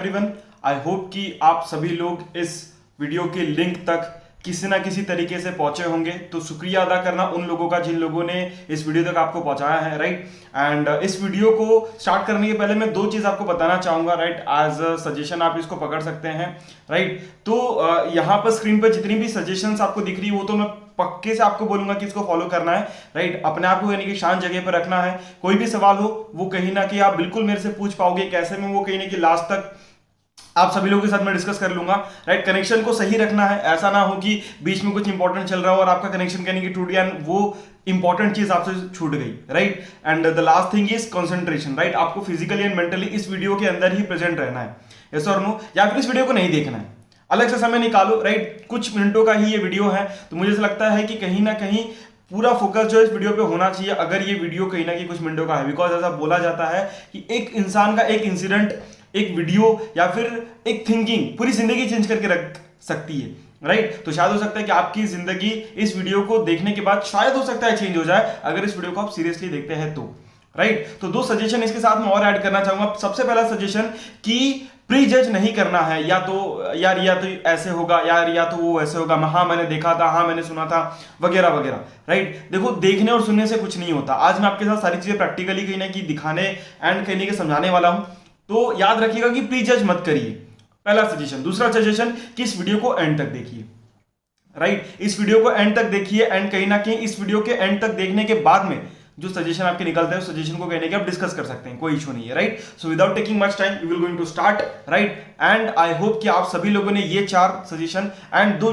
Everyone, आई hope कि आप सभी लोग इस वीडियो के लिंक तक किसी ना किसी तरीके से पहुंचे होंगे। तो शुक्रिया अदा करना उन लोगों का जिन लोगों ने इस वीडियो तक आपको पहुंचाया है, राइट। एंड इस वीडियो को स्टार्ट करने के पहले मैं दो चीज आपको बताना चाहूंगा, राइट। एज अ सजेशन आप इसको पकड़ सकते हैं, राइट। तो यहाँ पर स्क्रीन पर जितनी भी सजेशंस आपको दिख रही है वो तो मैं पक्के से आपको बोलूंगा कि इसको फॉलो करना है, राइट। अपने आप को यानी कि शांत जगह पर रखना है। कोई भी सवाल हो वो कहीं ना कहीं आप बिल्कुल मेरे से पूछ पाओगे, कैसे में वो कहीं ना कहीं लास्ट तक आप सभी लोगों के साथ मैं डिस्कस कर लूंगा, राइट। कनेक्शन को सही रखना है, ऐसा ना हो कि बीच में कुछ इंपॉर्टेंट चल रहा हो और आपका कनेक्शन कहने की टूट गया, वो इंपॉर्टेंट चीज आपसे छूट गई, right. And the last thing is concentration, right. आपको फिजिकली एंड मेंटली इस वीडियो के अंदर ही प्रेजेंट रहना है, यस और नो, या फिर इस वीडियो को नहीं देखना है। अलग से समय निकालो, राइट। कुछ मिनटों का ही ये वीडियो है, तो मुझे ऐसा लगता है कि कहीं ना कहीं पूरा फोकस जो है इस वीडियो पे होना चाहिए, अगर ये वीडियो कहीं ना कहीं कुछ मिनटों का है। बिकॉज ऐसा बोला जाता है कि एक इंसान का एक इंसिडेंट, एक वीडियो या फिर एक थिंकिंग पूरी जिंदगी चेंज करके रख सकती है, राइट। तो शायद हो सकता है कि आपकी जिंदगी इस वीडियो को देखने के बाद शायद हो सकता है चेंज हो जाए, अगर इस वीडियो को आप सीरियसली देखते हैं तो, राइट। तो दो सजेशन इसके साथ में और ऐड करना चाहूंगा। सबसे पहला सजेशन कि प्री जज नहीं करना है, या तो यार या तो ऐसे होगा, यार या तो वो ऐसे होगा, हाँ मैंने देखा था, हाँ मैंने सुना था, वगैरह वगैरह, राइट। देखो, देखने और सुनने से कुछ नहीं होता। आज मैं आपके साथ सारी चीजें प्रैक्टिकली कहीं ना कहीं दिखाने एंड कहीं ना कहीं समझाने वाला हूं, तो याद रखिएगा कि प्री जज मत करिए, पहला सजेशन। दूसरा सजेशन कि इस वीडियो को एंड तक देखिए, राइट। इस वीडियो को एंड तक देखिए एंड कहीं ना कहीं इस वीडियो के एंड तक देखने के बाद में जो सजेशन आपके निकलता है उस सजेशन को कहने के आप डिस्कस कर सकते हैं, कोई इशू नहीं है, right. So without taking much time we will going to start, right. And I hope कि आप सभी लोगों ने ये 4 सजेशन एंड दो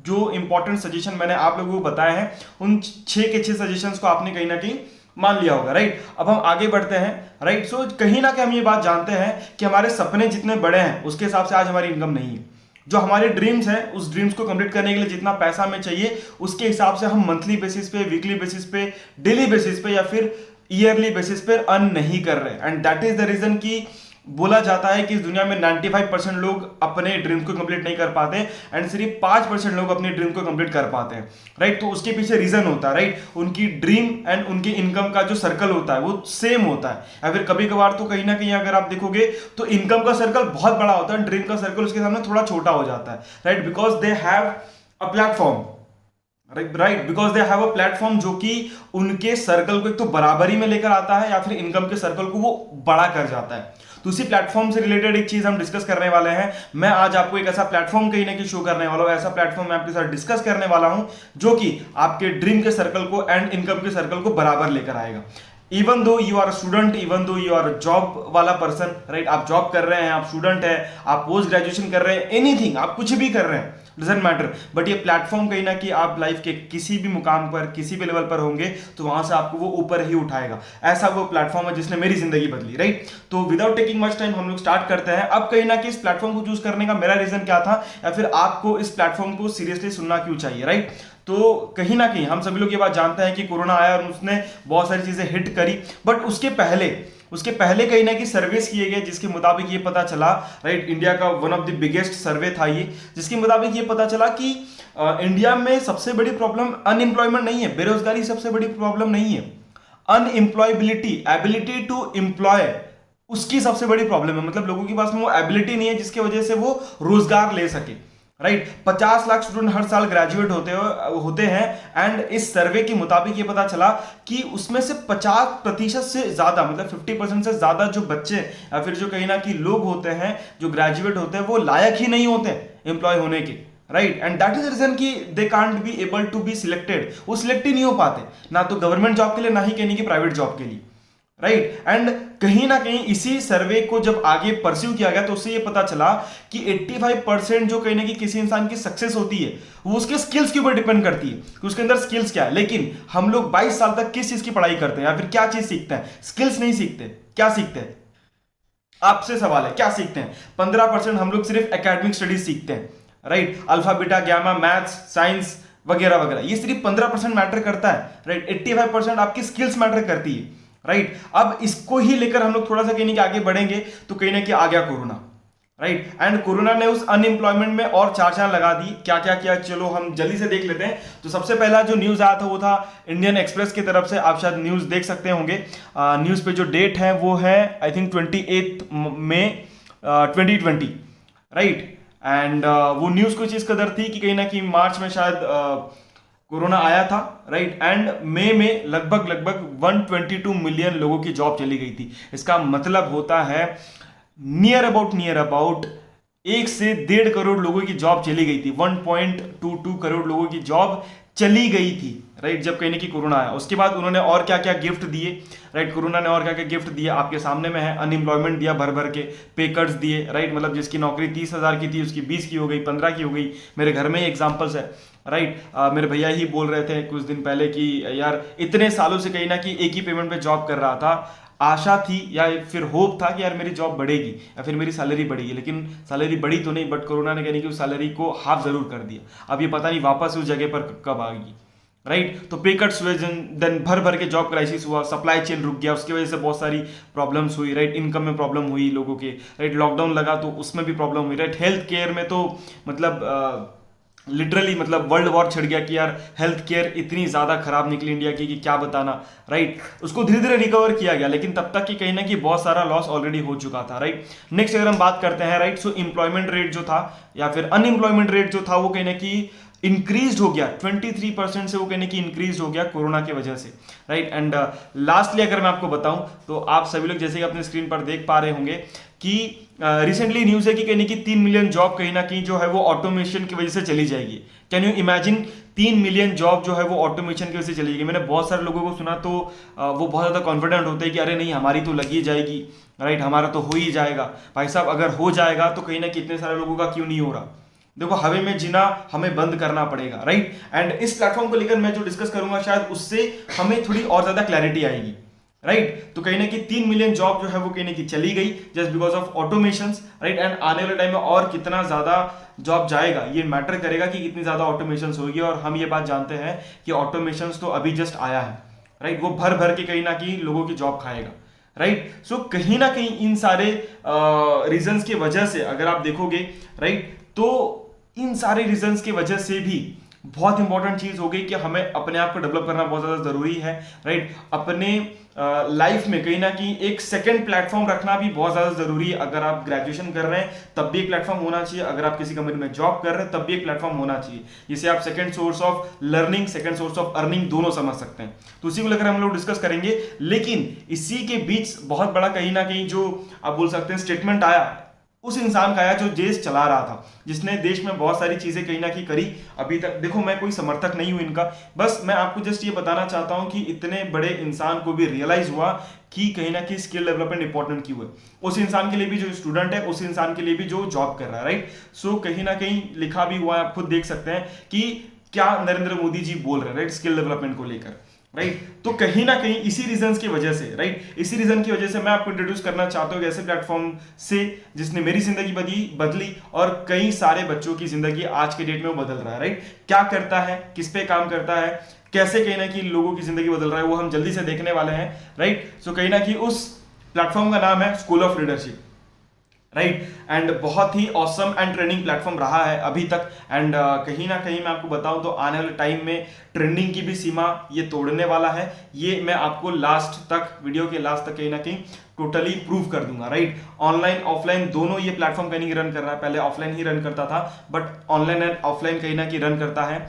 जो इंपॉर्टेंट सजेशन मैंने आप लोगों को बताए हैं, उन 6 के 6 सजेशंस को आपने कहीं ना कहीं मान लिया होगा, राइट। अब हम आगे बढ़ते हैं, राइट। सो कहीं ना कहीं हम ये बात जानते हैं कि हमारे सपने जितने बड़े हैं उसके हिसाब से आज हमारी इनकम नहीं है। जो हमारे ड्रीम्स हैं उस ड्रीम्स को कंप्लीट करने के लिए जितना पैसा हमें चाहिए उसके हिसाब से हम मंथली बेसिस पे, वीकली बेसिस पे, डेली बेसिस पे या फिर ईयरली बेसिस पे अर्न नहीं कर रहे। And that is the reason कि बोला जाता है कि इस दुनिया में 95% लोग अपने ड्रीम को कंप्लीट नहीं कर पाते एंड सिर्फ 5% लोग अपने ड्रीम को कंप्लीट कर पाते हैं, राइट। तो उसके पीछे रीजन होता है, राइट। उनकी ड्रीम एंड उनकी इनकम का जो सर्कल होता है वो सेम होता है, या फिर कभी कभार तो कहीं ना कहीं अगर आप देखोगे तो इनकम का सर्कल बहुत बड़ा होता है, ड्रीम का सर्कल उसके सामने थोड़ा छोटा हो जाता है, right. Because they have a platform, right. Because they have a platform जो कि उनके सर्कल को एक तो बराबरी में लेकर आता है या फिर इनकम के सर्कल को वो बड़ा कर जाता है। तो उसी प्लेटफॉर्म से रिलेटेड एक चीज हम डिस्कस करने वाले हैं। मैं आज आपको एक ऐसा प्लेटफॉर्म कहीं ना कहीं शो करने वाला हूं, ऐसा प्लेटफॉर्म मैं आपके साथ डिस्कस करने वाला हूं जो कि आपके ड्रीम के सर्कल को एंड इनकम के सर्कल को बराबर लेकर आएगा। Even though you are a student, even though you are a job वाला पर्सन, राइट। आप जॉब कर रहे हैं, आप स्टूडेंट है, आप पोस्ट ग्रेजुएशन कर रहे हैं, एनीथिंग, आप कुछ भी कर रहे हैं, डजंट मैटर। बट ये प्लेटफॉर्म कहीं ना कहीं आप लाइफ के किसी भी मुकाम पर, किसी भी लेवल पर होंगे तो वहां से आपको वो ऊपर ही उठाएगा। ऐसा वो प्लेटफॉर्म है जिसने मेरी जिंदगी बदली, राइट। तो विदाउट टेकिंग मच टाइम हम लोग स्टार्ट करते हैं। अब कहीं ना कहीं इस प्लेटफॉर्म को चूज करने का मेरा रीजन क्या था, या फिर आपको इस प्लेटफॉर्म को सीरियसली सुनना क्यों चाहिए, राइट। तो कहीं ना कहीं हम सभी लोग ये बात जानते हैं कि कोरोना आया और उसने बहुत सारी चीजें हिट करी, बट उसके पहले कहीं ना कहीं सर्वेस किए गए जिसके मुताबिक ये पता चला, राइट। इंडिया का वन ऑफ द बिगेस्ट सर्वे था ये, जिसके मुताबिक ये पता चला कि इंडिया में सबसे बड़ी प्रॉब्लम अनएम्प्लॉयमेंट नहीं है, बेरोजगारी सबसे बड़ी प्रॉब्लम नहीं है, अनएम्प्लॉयबिलिटी, एबिलिटी टू एम्प्लॉय, उसकी सबसे बड़ी प्रॉब्लम है। मतलब लोगों के पास में वो एबिलिटी नहीं है जिसकी वजह से वो रोजगार ले सके, राइट। 50 लाख स्टूडेंट हर साल ग्रेजुएट होते हैं एंड इस सर्वे के मुताबिक ये पता चला कि उसमें से 50% से ज्यादा, मतलब 50% से ज्यादा जो बच्चे या फिर जो कहीं ना कहीं लोग होते हैं जो ग्रेजुएट होते हैं वो लायक ही नहीं होते एम्प्लॉय होने के, right. And that is reason कि they can't be able to be selected, वो सिलेक्ट ही नहीं हो पाते, ना तो गवर्नमेंट जॉब के लिए ना ही कहीं की प्राइवेट जॉब के लिए, राइट। एंड कहीं ना कहीं इसी सर्वे को जब आगे परस्यू किया गया तो उससे ये पता चला कि 85% जो कहीं ना कहीं किसी इंसान की सक्सेस होती है वो उसके स्किल्स के ऊपर डिपेंड करती है कि उसके अंदर स्किल्स क्या है। लेकिन हम लोग 22 साल तक किस चीज की पढ़ाई करते हैं या फिर क्या चीज सीखते हैं? स्किल्स नहीं सीखते। क्या सीखते हैं? आपसे सवाल है, क्या सीखते हैं? 15% हम लोग सिर्फ एकेडमिक स्टडीज सीखते हैं, right. Alpha beta gamma, maths, science वगैरह वगैरह, ये सिर्फ 15% मैटर करता है, राइट। 85% आपकी स्किल्स मैटर करती है, राइट। अब इसको ही लेकर हम लोग थोड़ा सा कहीं आगे बढ़ेंगे तो कहीं ना कहीं आ गया कोरोना, राइट। एंड कोरोना ने उस अनएम्प्लॉयमेंट में और चार चांद लगा दी। क्या क्या किया, चलो हम जल्दी से देख लेते हैं। तो सबसे पहला जो न्यूज आया था वो था इंडियन एक्सप्रेस की तरफ से, आप शायद न्यूज देख सकते होंगे। न्यूज पे जो डेट है वो है I think 28 May 2020, right. And वो न्यूज़ कुछ इस कदर थी कि कहीं ना कहीं मार्च में शायद कोरोना आया था, राइट। एंड मई में लगभग लगभग 122 मिलियन लोगों की जॉब चली गई थी। इसका मतलब होता है नियर अबाउट 1 से 1.5 करोड़ लोगों की जॉब चली गई थी। 1.22 करोड़ लोगों की जॉब चली गई थी, राइट, जब कहने की कोरोना आया। उसके बाद उन्होंने और क्या क्या गिफ्ट दिए, राइट, कोरोना ने और क्या क्या गिफ्ट दिया आपके सामने में है। अनएम्प्लॉयमेंट दिया भर भर के, पे कट्स दिए, राइट, मतलब जिसकी नौकरी 30,000 की थी उसकी 20 की हो गई, 15 की हो गई। मेरे घर में ही एग्जाम्पल्स है, राइट। मेरे भैया ही बोल रहे थे कुछ दिन पहले कि यार इतने सालों से कहीं ना कहीं एक ही पेमेंट पे जॉब कर रहा था, आशा थी या फिर होप था कि यार मेरी जॉब बढ़ेगी या फिर मेरी सैलरी बढ़ेगी, लेकिन सैलरी बढ़ी तो नहीं, बट कोरोना ने कहने की उस सैलरी को हाफ जरूर कर दिया। अब ये पता नहीं वापस उस जगह पर कब आएगी, राइट। तो पे कट्स हुए, देन भर भर के जॉब क्राइसिस हुआ, सप्लाई चेन रुक गया, उसकी वजह से बहुत सारी प्रॉब्लम्स हुई, राइट। इनकम में प्रॉब्लम हुई लोगों के, राइट। लॉकडाउन लगा तो उसमें भी प्रॉब्लम हुई, राइट। हेल्थ केयर में तो मतलब लिटरली मतलब वर्ल्ड वॉर छिड़ गया कि यार हेल्थ केयर इतनी ज्यादा खराब निकली इंडिया की कि क्या बताना, राइट। उसको धीरे धीरे रिकवर किया गया, लेकिन तब तक कि कहीं ना कहीं बहुत सारा लॉस ऑलरेडी हो चुका था, राइट। नेक्स्ट अगर हम बात करते हैं, राइट, सो एम्प्लॉयमेंट रेट जो था या फिर अनएम्प्लॉयमेंट रेट जो था वो कहीं ना कहीं इंक्रीज हो गया 23% से, वो कहने की इंक्रीज हो गया कोरोना की वजह से, राइट। एंड लास्टली अगर मैं आपको बताऊं तो आप सभी लोग जैसे कि अपने स्क्रीन पर देख पा रहे होंगे कि रिसेंटली न्यूज है कि कहने की 3 मिलियन जॉब कहीं ना कहीं जो है वो ऑटोमेशन की वजह से चली जाएगी। Can you imagine 3 million job जो है वो ऑटोमेशन की वजह से चली जाएगी। मैंने बहुत सारे लोगों को सुना तो वो बहुत ज्यादा कॉन्फिडेंट होते हैं कि अरे नहीं हमारी तो लगी जाएगी, राइट, हमारा तो हो ही जाएगा। भाई साहब अगर हो जाएगा तो कहीं ना कितने सारे लोगों का क्यों नहीं हो रहा। देखो हवे में जीना हमें बंद करना पड़ेगा, राइट। एंड इस प्लेटफॉर्म को लेकर मैं जो डिस्कस करूंगा शायद उससे हमें थोड़ी और ज्यादा क्लैरिटी आएगी, राइट। तो कहीं ना कहीं 3 मिलियन जॉब जो है वो कहीं ना कहीं चली गई just because of automation, right. And आने वाले टाइम में और कितना ज्यादा जॉब जाएगा ये मैटर करेगा कि कितनी ज्यादा ऑटोमेशन होगी। और हम ये बात जानते हैं कि ऑटोमेशन तो अभी जस्ट आया है, राइट, वो भर भर के कहीं ना कहीं लोगों की जॉब खाएगा, राइट। सो कहीं ना कहीं इन सारे रीजंस की वजह से अगर आप देखोगे, राइट, तो इन सारे रीजंस की वजह से भी बहुत इंपॉर्टेंट चीज हो गई कि हमें अपने आप को डेवलप करना बहुत ज्यादा जरूरी है, राइट। अपने लाइफ में कहीं ना कहीं एक सेकंड प्लेटफॉर्म रखना भी बहुत ज्यादा जरूरी है। अगर आप ग्रेजुएशन कर रहे हैं तब भी एक प्लेटफॉर्म होना चाहिए, अगर आप किसी कंपनी में जॉब कर रहे हैं तब भी एक प्लेटफॉर्म होना चाहिए, जिसे आप second source of learning, second source of earning दोनों समझ सकते हैं। तो उसी को लेकर हम लोग डिस्कस करेंगे। लेकिन इसी के बीच बहुत बड़ा कहीं ना कहीं जो आप बोल सकते हैं स्टेटमेंट आया उस इंसान का आया जो देश चला रहा था, जिसने देश में बहुत सारी चीजें कहीं ना कहीं करी। अभी तक देखो मैं कोई समर्थक नहीं हूं इनका, बस मैं आपको जस्ट ये बताना चाहता हूं कि इतने बड़े इंसान को भी रियलाइज हुआ कि कहीं ना कहीं स्किल डेवलपमेंट इंपॉर्टेंट क्यों है। उस इंसान के लिए भी जो स्टूडेंट है, उस इंसान के लिए भी जो जॉब कर रहा है, राइट। सो कहीं ना कहीं लिखा भी हुआ है, आप खुद देख सकते हैं कि क्या नरेंद्र मोदी जी बोल रहे हैं, राइट, स्किल डेवलपमेंट को लेकर, राइट। तो कहीं ना कहीं इसी रीजन की वजह से, राइट, इसी रीजन की वजह से मैं आपको इंट्रोड्यूस करना चाहता हूं ऐसे प्लेटफॉर्म से जिसने मेरी जिंदगी बदली और कई सारे बच्चों की जिंदगी आज के डेट में वो बदल रहा है, राइट। क्या करता है, किस पे काम करता है, कैसे कहीं ना कहीं लोगों की जिंदगी बदल रहा है, वो हम जल्दी से देखने वाले हैं, राइट। सो कहीं ना कहीं उस प्लेटफॉर्म का नाम है school of leadership, right. And बहुत ही ऑसम एंड ट्रेंडिंग प्लेटफॉर्म रहा है अभी तक। एंड कहीं ना कहीं मैं आपको बताऊं तो आने वाले टाइम में ट्रेंडिंग की भी सीमा ये तोड़ने वाला है। ये मैं आपको लास्ट तक, वीडियो के लास्ट तक कहीं ना कहीं टोटली प्रूव कर दूंगा, राइट। ऑनलाइन ऑफलाइन दोनों ये प्लेटफॉर्म कहीं नहीं रन कर रहा है, पहले ऑफलाइन ही रन करता था, बट ऑनलाइन एंड ऑफलाइन कहीं ना कहीं रन करता है।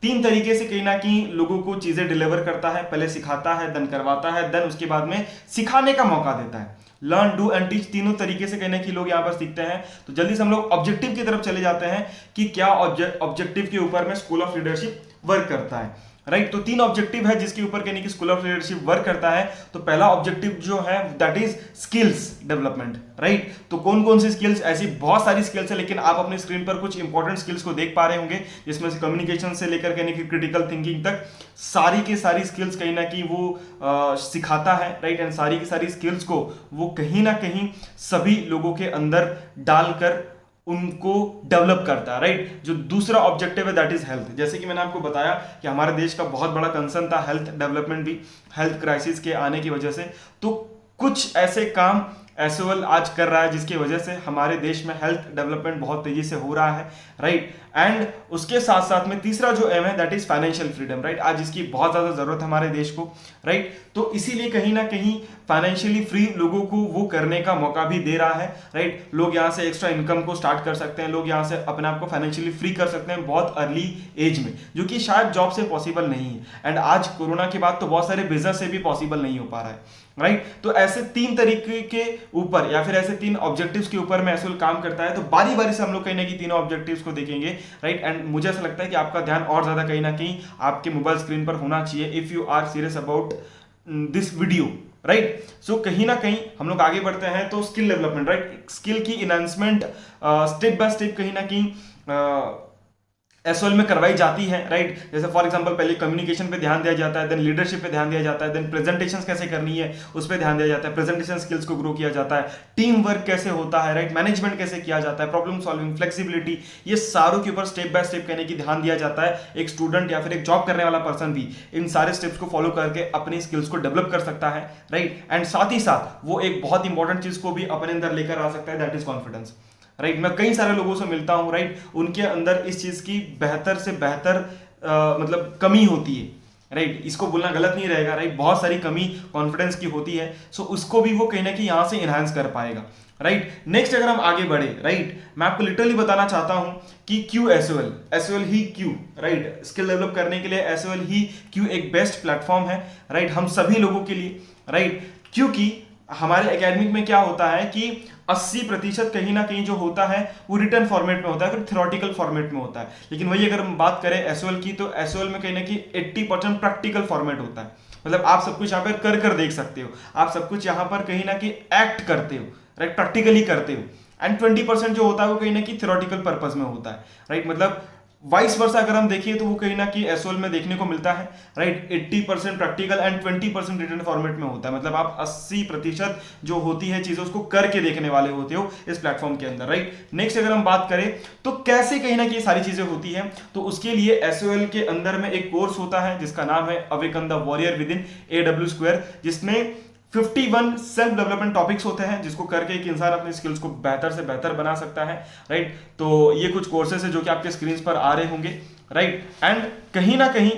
3 तरीके से कहीं ना कहीं लोगों को चीजें डिलीवर करता है, पहले सिखाता है, देन करवाता है, देन उसके बाद में सिखाने का मौका देता है। लर्न, डू एंड टीच, तीनों तरीके से कहने की लोग यहां पर सीखते हैं। तो जल्दी से हम लोग ऑब्जेक्टिव की तरफ चले जाते हैं कि क्या ऑब्जेक्टिव के ऊपर में स्कूल ऑफ लीडरशिप वर्क करता है, राइट। तो 3 ऑब्जेक्टिव है जिसके ऊपर कहने की स्कूल ऑफ लीडरशिप वर्क करता है। तो पहला ऑब्जेक्टिव जो है that is skills development, right. तो कौन कौन सी स्किल्स, ऐसी बहुत सारी स्किल्स है, लेकिन आप अपने स्क्रीन पर कुछ इंपॉर्टेंट स्किल्स को देख पा रहे होंगे, जिसमें से कम्युनिकेशन से लेकर कहने की क्रिटिकल थिंकिंग तक सारी की सारी स्किल्स कहीं ना कहीं वो सिखाता है, राइट। एंड सारी की सारी स्किल्स को वो कहीं ना कहीं सभी लोगों के अंदर डालकर उनको डेवलप करता है, राइट। जो दूसरा ऑब्जेक्टिव है दैट इज हेल्थ। जैसे कि मैंने आपको बताया कि हमारे देश का बहुत बड़ा कंसर्न था हेल्थ डेवलपमेंट भी, हेल्थ क्राइसिस के आने की वजह से। तो कुछ ऐसे काम एसओएल आज कर रहा है, जिसकी वजह से हमारे देश में हेल्थ डेवलपमेंट बहुत तेजी से हो रहा है, राइट। एंड उसके साथ साथ में तीसरा जो एम है that is financial freedom, right. आज इसकी बहुत ज्यादा जरूरत है हमारे देश को, राइट। तो इसीलिए कहीं ना कहीं फाइनेंशियली फ्री लोगों को वो करने का मौका भी दे रहा है, राइट। लोग यहाँ से एक्स्ट्रा इनकम को स्टार्ट कर सकते हैं, लोग यहाँ से अपने आप को फाइनेंशियली फ्री कर सकते हैं बहुत अर्ली एज में, जो कि शायद जॉब से पॉसिबल नहीं है। एंड आज कोरोना के बाद तो बहुत सारे बिजनेस से भी पॉसिबल नहीं हो पा रहा है, राइट। तो ऐसे 3 तरीके के ऊपर या फिर ऐसे 3 ऑब्जेक्टिव्स के ऊपर में एसओएल काम करता है। तो बारी बारी से हम लोग कहीं ना कहीं तीनों ऑब्जेक्टिव्स को देखेंगे, राइट। एंड मुझे ऐसा लगता है कि आपका ध्यान और ज्यादा कहीं ना कहीं आपके मोबाइल स्क्रीन पर होना चाहिए if you are serious about this video, right. So कहीं ना कहीं हम लोग आगे बढ़ते हैं तो स्किल डेवलपमेंट, राइट। स्किल की इनहांसमेंट स्टेप बाय स्टेप कहीं ना कहीं एसओएल में करवाई जाती है, राइट। जैसे फॉर एग्जांपल पहले कम्युनिकेशन पे ध्यान दिया जाता है, देन लीडरशिप पे ध्यान दिया जाता है, देन प्रेजेंटेशंस कैसे करनी है उस पे ध्यान दिया जाता है, प्रेजेंटेशन स्किल्स को ग्रो किया जाता है, टीम वर्क कैसे होता है, राइट, मैनेजमेंट कैसे किया जाता है, प्रॉब्लम सॉल्विंग, फ्लेक्सिबिलिटी, ये सारों के ऊपर स्टेप बाय स्टेप कहने की ध्यान दिया जाता है। एक स्टूडेंट या फिर एक जॉब करने वाला पर्सन भी इन सारे स्टेप्स को फॉलो करके अपनी स्किल्स को डेवलप कर सकता है, राइट। एंड साथ ही साथ वो एक बहुत इंपॉर्टेंट चीज को भी अपने अंदर लेकर आ सकता है, दैट इज कॉन्फिडेंस, राइट। मैं कई सारे लोगों से मिलता हूं, राइट, उनके अंदर इस चीज की बेहतर से बेहतर मतलब कमी होती है, राइट। इसको बोलना गलत नहीं रहेगा, राइट। बहुत सारी कमी कॉन्फिडेंस की होती है, सो उसको भी वो कहीं ना कहीं यहां से इनहांस कर पाएगा, राइट। नेक्स्ट अगर हम आगे बढ़े, राइट, मैं आपको लिटरली बताना चाहता हूं कि क्यों एसओएल, एसओएल ही क्यों, राइट। स्किल डेवलप करने के लिए एसओएल ही क्यों एक बेस्ट प्लेटफॉर्म है, राइट, हम सभी लोगों के लिए, राइट। क्योंकि हमारे एकेडमिक में क्या होता है कि 80% कहीं ना कहीं जो होता है वो रिटर्न फॉर्मेट में होता है, फिर थ्योरेटिकल फॉर्मेट में होता है। लेकिन वही अगर हम बात करें एसओएल की, तो एसओएल में कहीं ना कहीं 80% प्रैक्टिकल फॉर्मेट होता है। मतलब आप सब कुछ यहाँ पर कर देख सकते हो, आप सब कुछ यहाँ पर कहीं ना कहीं एक्ट करते हो, राइट, प्रैक्टिकली करते हो। एंड 20% जो होता है वो कहीं ना कहीं थ्योरेटिकल पर्पज में होता है, राइट। मतलब वाइस वर्सा अगर हम देखिए तो वो कहीं ना कहीं एसओएल में देखने को मिलता है, right. 80% practical and 20% written format में होता है। मतलब आप 80% जो होती है चीजें उसको करके देखने वाले होते हो इस प्लेटफॉर्म के अंदर, राइट। नेक्स्ट अगर हम बात करें तो कैसे कहीं ना कहीं सारी चीजें होती है, तो उसके लिए एसओएल के अंदर में एक कोर्स होता है जिसका नाम है awaken the warrior with in AW2, जिसमें 51 सेल्फ डेवलपमेंट टॉपिक्स होते हैं जिसको करके एक इंसान अपने स्किल्स को बेहतर से बेहतर बना सकता है, राइट। तो ये कुछ कोर्सेस है जो कि आपके स्क्रीन पर आ रहे होंगे, राइट। एंड कहीं ना कहीं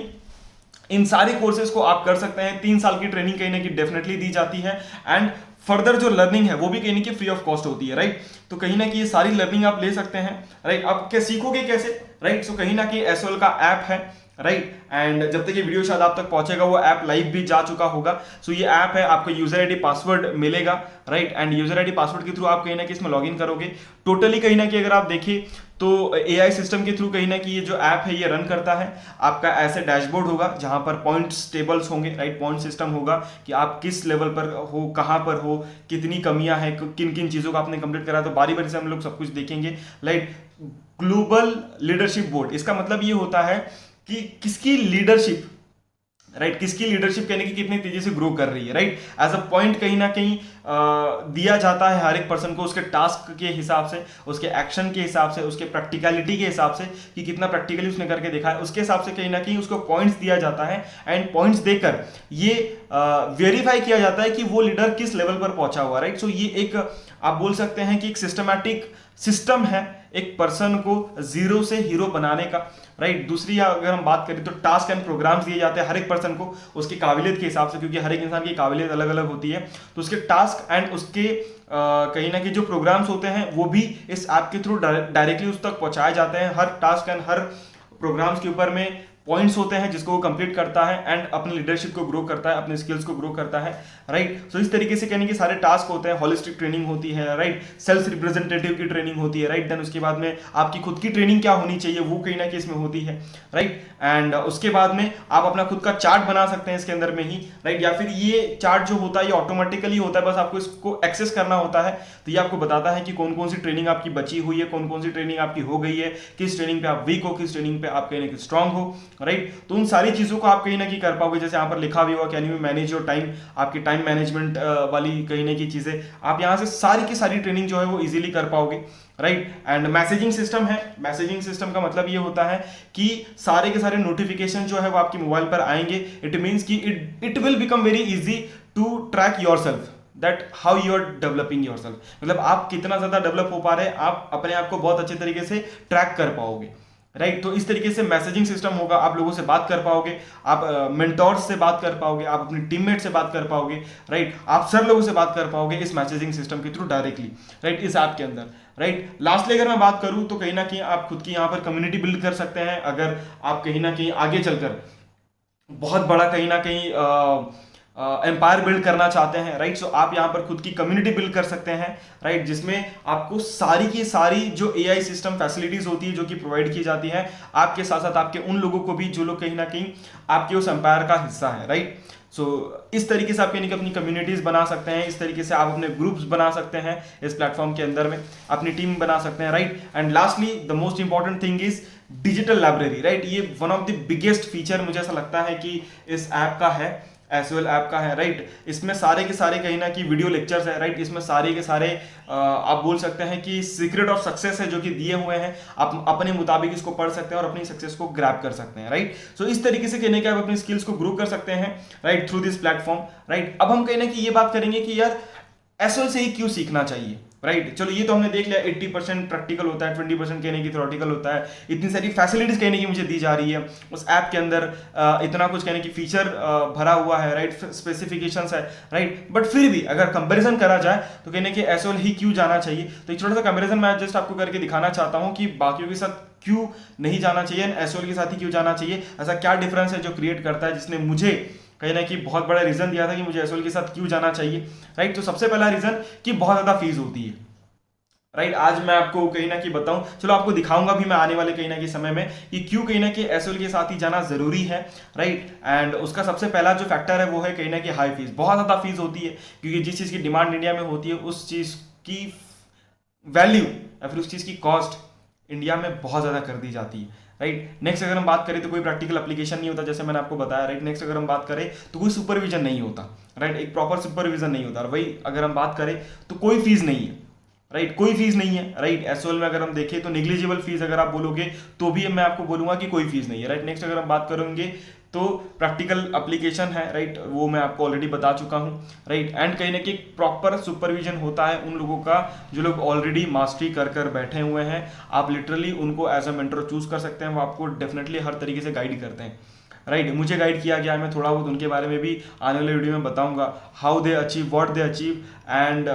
इन सारे कोर्सेज को आप कर सकते हैं। 3 साल की ट्रेनिंग कहीं ना कहीं डेफिनेटली दी जाती है एंड फर्दर जो लर्निंग है वो भी कहीं ना कहीं फ्री ऑफ कॉस्ट होती है, राइट। तो कहीं ना कहीं ये सारी लर्निंग आप ले सकते हैं, राइट। आप क्या सीखोगे कैसे, राइट। सो कहीं ना कहीं एसओएल का ऐप है, राइट। एंड जब तक ये वीडियो शायद आप तक पहुंचेगा वो ऐप लाइव भी जा चुका होगा। सो ये ऐप है, आपको यूजर आईडी पासवर्ड मिलेगा, right. And user ID password के थ्रू आप कहीं ना कहीं इसमें लॉगिन करोगे। टोटली कहीं ना कहीं अगर आप देखिए तो एआई सिस्टम के थ्रू कहीं ना कहीं ये जो ऐप है ये रन करता है। आपका ऐसे डैशबोर्ड होगा जहां पर पॉइंट्स टेबल्स होंगे, राइट। पॉइंट सिस्टम होगा कि आप किस लेवल पर हो, कहां पर हो, कितनी कमियां हैं, किन किन चीजों को आपने कंप्लीट करा। तो बारी बारी से हम लोग सब कुछ देखेंगे, राइट। ग्लोबल लीडरशिप बोर्ड, इसका मतलब ये होता है कि किसकी लीडरशिप, राइट, किसकी लीडरशिप कहने की कितनी तेजी से ग्रो कर रही है, राइट। एज अ पॉइंट कहीं ना कहीं दिया जाता है हर एक पर्सन को उसके टास्क के हिसाब से, उसके एक्शन के हिसाब से, उसके प्रैक्टिकलिटी के हिसाब से कि कितना प्रैक्टिकली उसने करके देखा है, उसके हिसाब से कहीं ना कहीं उसको पॉइंट्स दिया जाता है। एंड पॉइंट्स देकर ये वेरीफाई किया जाता है कि वो लीडर किस लेवल पर पहुंचा हुआ, राइट। सो ये एक आप बोल सकते हैं कि एक सिस्टमैटिक सिस्टम है एक पर्सन को जीरो से हीरो बनाने का, राइट। दूसरी अगर हम बात करें तो टास्क एंड प्रोग्राम्स दिए जाते हैं हर एक पर्सन को उसकी काबिलियत के हिसाब से, क्योंकि हर एक इंसान की काबिलियत अलग अलग होती है। तो उसके टास्क एंड उसके कहीं ना कहीं जो प्रोग्राम्स होते हैं वो भी इस ऐप के थ्रू डायरेक्टली उस तक पहुंचाए जाते हैं। हर टास्क एंड हर प्रोग्राम्स के ऊपर में पॉइंट्स होते हैं जिसको वो कंप्लीट करता है एंड अपनी लीडरशिप को ग्रो करता है, अपने स्किल्स को ग्रो करता है, राइट। सो इस तरीके से कहने के सारे टास्क होते हैं। होलिस्टिक ट्रेनिंग होती है, राइट। सेल्फ रिप्रेजेंटेटिव की ट्रेनिंग होती है, राइट। देन उसके बाद में आपकी खुद की ट्रेनिंग क्या होनी चाहिए वो कहीं ना कहीं इसमें होती है, राइट। एंड उसके बाद में आप अपना खुद का चार्ट बना सकते हैं इसके अंदर में ही, राइट। या फिर ये चार्ट जो होता है ये ऑटोमेटिकली होता है, बस आपको इसको एक्सेस करना होता है। तो ये आपको बताता है कि कौन कौन सी ट्रेनिंग आपकी बची हुई है, कौन कौन सी ट्रेनिंग आपकी हो गई है, किस ट्रेनिंग पे आप वीक हो, किस ट्रेनिंग पे आप कहीं ना कहीं स्ट्रांग हो, राइट। तो उन सारी चीजों को आप कहीं ना कहीं कर पाओगे। जैसे यहाँ पर लिखा भी हुआ can you manage your time, आपकी टाइम मैनेजमेंट वाली कहीं ना कहीं चीजें आप यहाँ से सारी की सारी ट्रेनिंग जो है वो इजीली कर पाओगे, राइट। एंड मैसेजिंग सिस्टम है। मैसेजिंग सिस्टम का मतलब ये होता है कि सारे के सारे नोटिफिकेशन जो है वो आपके मोबाइल पर आएंगे। इट मीन्स कि it will become very easy to track yourself, that how you are developing yourself, मतलब आप कितना ज्यादा डेवलप हो पा रहे हैं, आप अपने आप को बहुत अच्छे तरीके से ट्रैक कर पाओगे, राइट। तो इस तरीके से मैसेजिंग सिस्टम होगा, आप लोगों से बात कर पाओगे, आप मेंटोर्स से बात कर पाओगे, आप अपने टीममेट से बात कर पाओगे, राइट। आप सर लोगों से बात कर पाओगे इस मैसेजिंग सिस्टम के थ्रू डायरेक्टली, राइट, इस ऐप के अंदर, राइट। लास्टली अगर मैं बात करूं तो कहीं ना कहीं आप खुद की यहां पर कम्युनिटी बिल्ड कर सकते हैं, अगर आप कहीं ना कहीं आगे चलकर बहुत बड़ा कहीं ना कहीं एम्पायर बिल्ड करना चाहते हैं, राइट। सो आप यहाँ पर खुद की कम्युनिटी बिल्ड कर सकते हैं, राइट, जिसमें आपको सारी की सारी जो एआई सिस्टम फैसिलिटीज होती है जो कि प्रोवाइड की जाती है, आपके साथ साथ आपके उन लोगों को भी जो लोग कहीं ना कहीं आपके उस एम्पायर का हिस्सा है, राइट। सो इस तरीके से आप यानी कि अपनी कम्युनिटीज बना सकते हैं, इस तरीके से आप अपने ग्रुप्स बना सकते हैं इस प्लेटफॉर्म के अंदर में, अपनी टीम बना सकते हैं, right. And lastly the most important thing is digital library, right. ये one of the biggest feature मुझे ऐसा लगता है कि इस ऐप का है, एसओएल ऐप का है, राइट। इसमें सारे के सारे कहीं ना कि वीडियो लेक्चर्स है, राइट। इसमें सारे के सारे आप बोल सकते हैं कि सीक्रेट ऑफ सक्सेस है जो कि दिए हुए हैं, आप अपने मुताबिक इसको पढ़ सकते हैं और अपनी सक्सेस को ग्रैब कर सकते हैं, राइट। सो इस तरीके से कहने के आप अपनी स्किल्स को ग्रो कर सकते हैं, right, through this platform, right. अब हम कहना कि ये बात करेंगे कि यार एसओएल से ही क्यों सीखना चाहिए, राइट। चलो ये तो हमने देख लिया 80% प्रैक्टिकल होता है, 20% कहने की थ्योरेटिकल होता है, इतनी सारी फैसिलिटीज कहने की मुझे दी जा रही है उस ऐप के अंदर, इतना कुछ कहने की फीचर भरा हुआ है, राइट, स्पेसिफिकेशंस है, राइट। बट फिर भी अगर कंपैरिजन करा जाए तो कहने की एसओएल ही क्यों जाना चाहिए, तो एक छोटा सा कंपैरिजन मैं जस्ट आपको करके दिखाना चाहता हूं कि बाकियों के साथ क्यों नहीं जाना चाहिए, एसओएल के साथ ही क्यों जाना चाहिए, ऐसा क्या डिफरेंस है जो क्रिएट करता है, जिसने मुझे कहीं ना कहीं बहुत बड़ा रीजन दिया था कि मुझे एसओएल के साथ क्यों जाना चाहिए, राइट। तो सबसे पहला रीजन कि बहुत ज्यादा फीस होती है, राइट। आज मैं आपको कहीं ना कहीं बताऊं, चलो आपको दिखाऊंगा भी मैं आने वाले कहीं ना कहीं समय में कि क्यों कहीं ना कहीं एसओएल के साथ ही जाना जरूरी है, राइट। एंड उसका सबसे पहला जो फैक्टर है वो है कहीं ना कहीं हाई फीस, बहुत ज्यादा फीस होती है, क्योंकि जिस चीज की डिमांड इंडिया में होती है उस चीज की वैल्यू या फिर उस चीज की कॉस्ट इंडिया में बहुत ज्यादा कर दी जाती है, राइट। नेक्स्ट अगर हम बात करें तो कोई प्रैक्टिकल एप्लीकेशन नहीं होता, जैसे मैंने आपको बताया, राइट। नेक्स्ट अगर हम बात करें तो कोई सुपरविजन नहीं होता, राइट, एक प्रॉपर सुपरविजन नहीं होता, और वही अगर हम बात करें तो कोई फीस नहीं है, राइट, कोई फीस नहीं है, राइट। एसओएल में अगर हम देखें तो नेग्लिजिबल फीस अगर आप बोलोगे तो भी मैं आपको बोलूंगा कि कोई फीस नहीं है, राइट। नेक्स्ट अगर हम बात करेंगे तो प्रैक्टिकल एप्लीकेशन है, राइट, वो मैं आपको ऑलरेडी बता चुका हूं, राइट। एंड कहीं ना कहीं प्रॉपर सुपरविजन होता है उन लोगों का जो लोग ऑलरेडी मास्टरी कर बैठे हुए हैं, आप लिटरली उनको एज अ मेंटर चूज कर सकते हैं, वो आपको डेफिनेटली हर तरीके से गाइड करते हैं, राइट। मुझे गाइड किया गया है, मैं थोड़ा बहुत उनके बारे में भी आने वाले वीडियो में बताऊंगा, how they achieve, what they achieve, and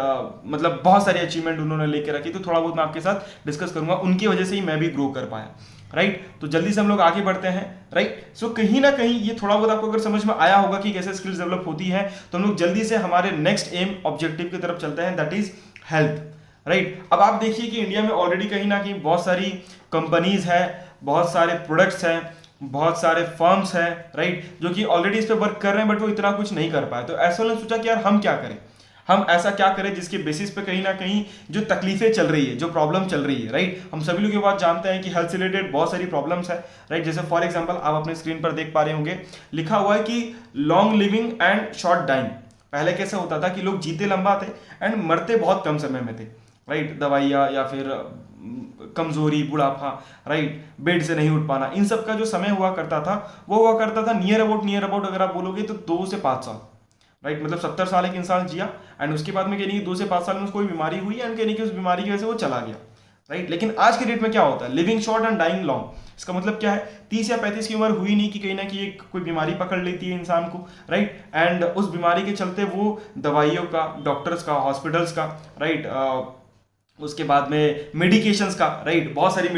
मतलब बहुत सारी अचीवमेंट उन्होंने लेके रखी, तो थोड़ा बहुत मैं आपके साथ डिस्कस करूंगा, उनकी वजह से ही मैं भी ग्रो कर पाया, राइट। तो जल्दी से हम लोग आगे बढ़ते हैं, राइट। सो कहीं ना कहीं ये थोड़ा बहुत आपको अगर समझ में आया होगा कि कैसे स्किल्स डेवलप होती है, तो हम लोग जल्दी से हमारे नेक्स्ट एम ऑब्जेक्टिव की तरफ चलते हैं, दैट इज हेल्थ, राइट। अब आप देखिए कि इंडिया में ऑलरेडी कहीं ना कहीं बहुत सारी कंपनीज है, बहुत सारे प्रोडक्ट्स हैं, बहुत सारे फर्म्स हैं, राइट, जो कि ऑलरेडी इस पे वर्क कर रहे हैं, बट वो इतना कुछ नहीं कर पाए। तो ऐसा ने सोचा कि यार हम क्या करें, हम ऐसा क्या करें जिसके बेसिस पे कहीं ना कहीं जो तकलीफें चल रही है, जो प्रॉब्लम चल रही है, राइट। हम सभी लोग ये बात जानते हैं कि हेल्थ से रिलेटेड बहुत सारी प्रॉब्लम्स है, राइट। जैसे फॉर एग्जांपल आप अपने स्क्रीन पर देख पा रहे होंगे, लिखा हुआ है कि long living and short dying. पहले कैसे होता था कि लोग जीते लंबा थे एंड मरते बहुत कम समय में थे, राइट। दवाइयाँ या फिर कमजोरी, बुढ़ापा, राइट, बेड से नहीं उठ पाना, इन सब का जो समय हुआ करता था वो हुआ करता था नियर अबाउट अगर आप बोलोगे तो 2 से 5 साल, राइट। मतलब 70 साल एक इंसान जिया एंड उसके बाद में कहने की 2 से 5 साल में उसको कोई बीमारी हुई एंड कहने की उस बीमारी की वजह से वो चला गया, राइट। लेकिन आज के डेट में क्या होता है, living short and dying long. इसका मतलब क्या है, 30 या 35 की उम्र हुई नहीं कि कहीं ना कहीं कोई बीमारी पकड़ लेती है इंसान को, राइट। एंड उस बीमारी के चलते वो दवाइयों का, डॉक्टर्स का, हॉस्पिटल्स का, राइट, उसके बाद में मेडिकेशंस का, राइट, बहुत सारी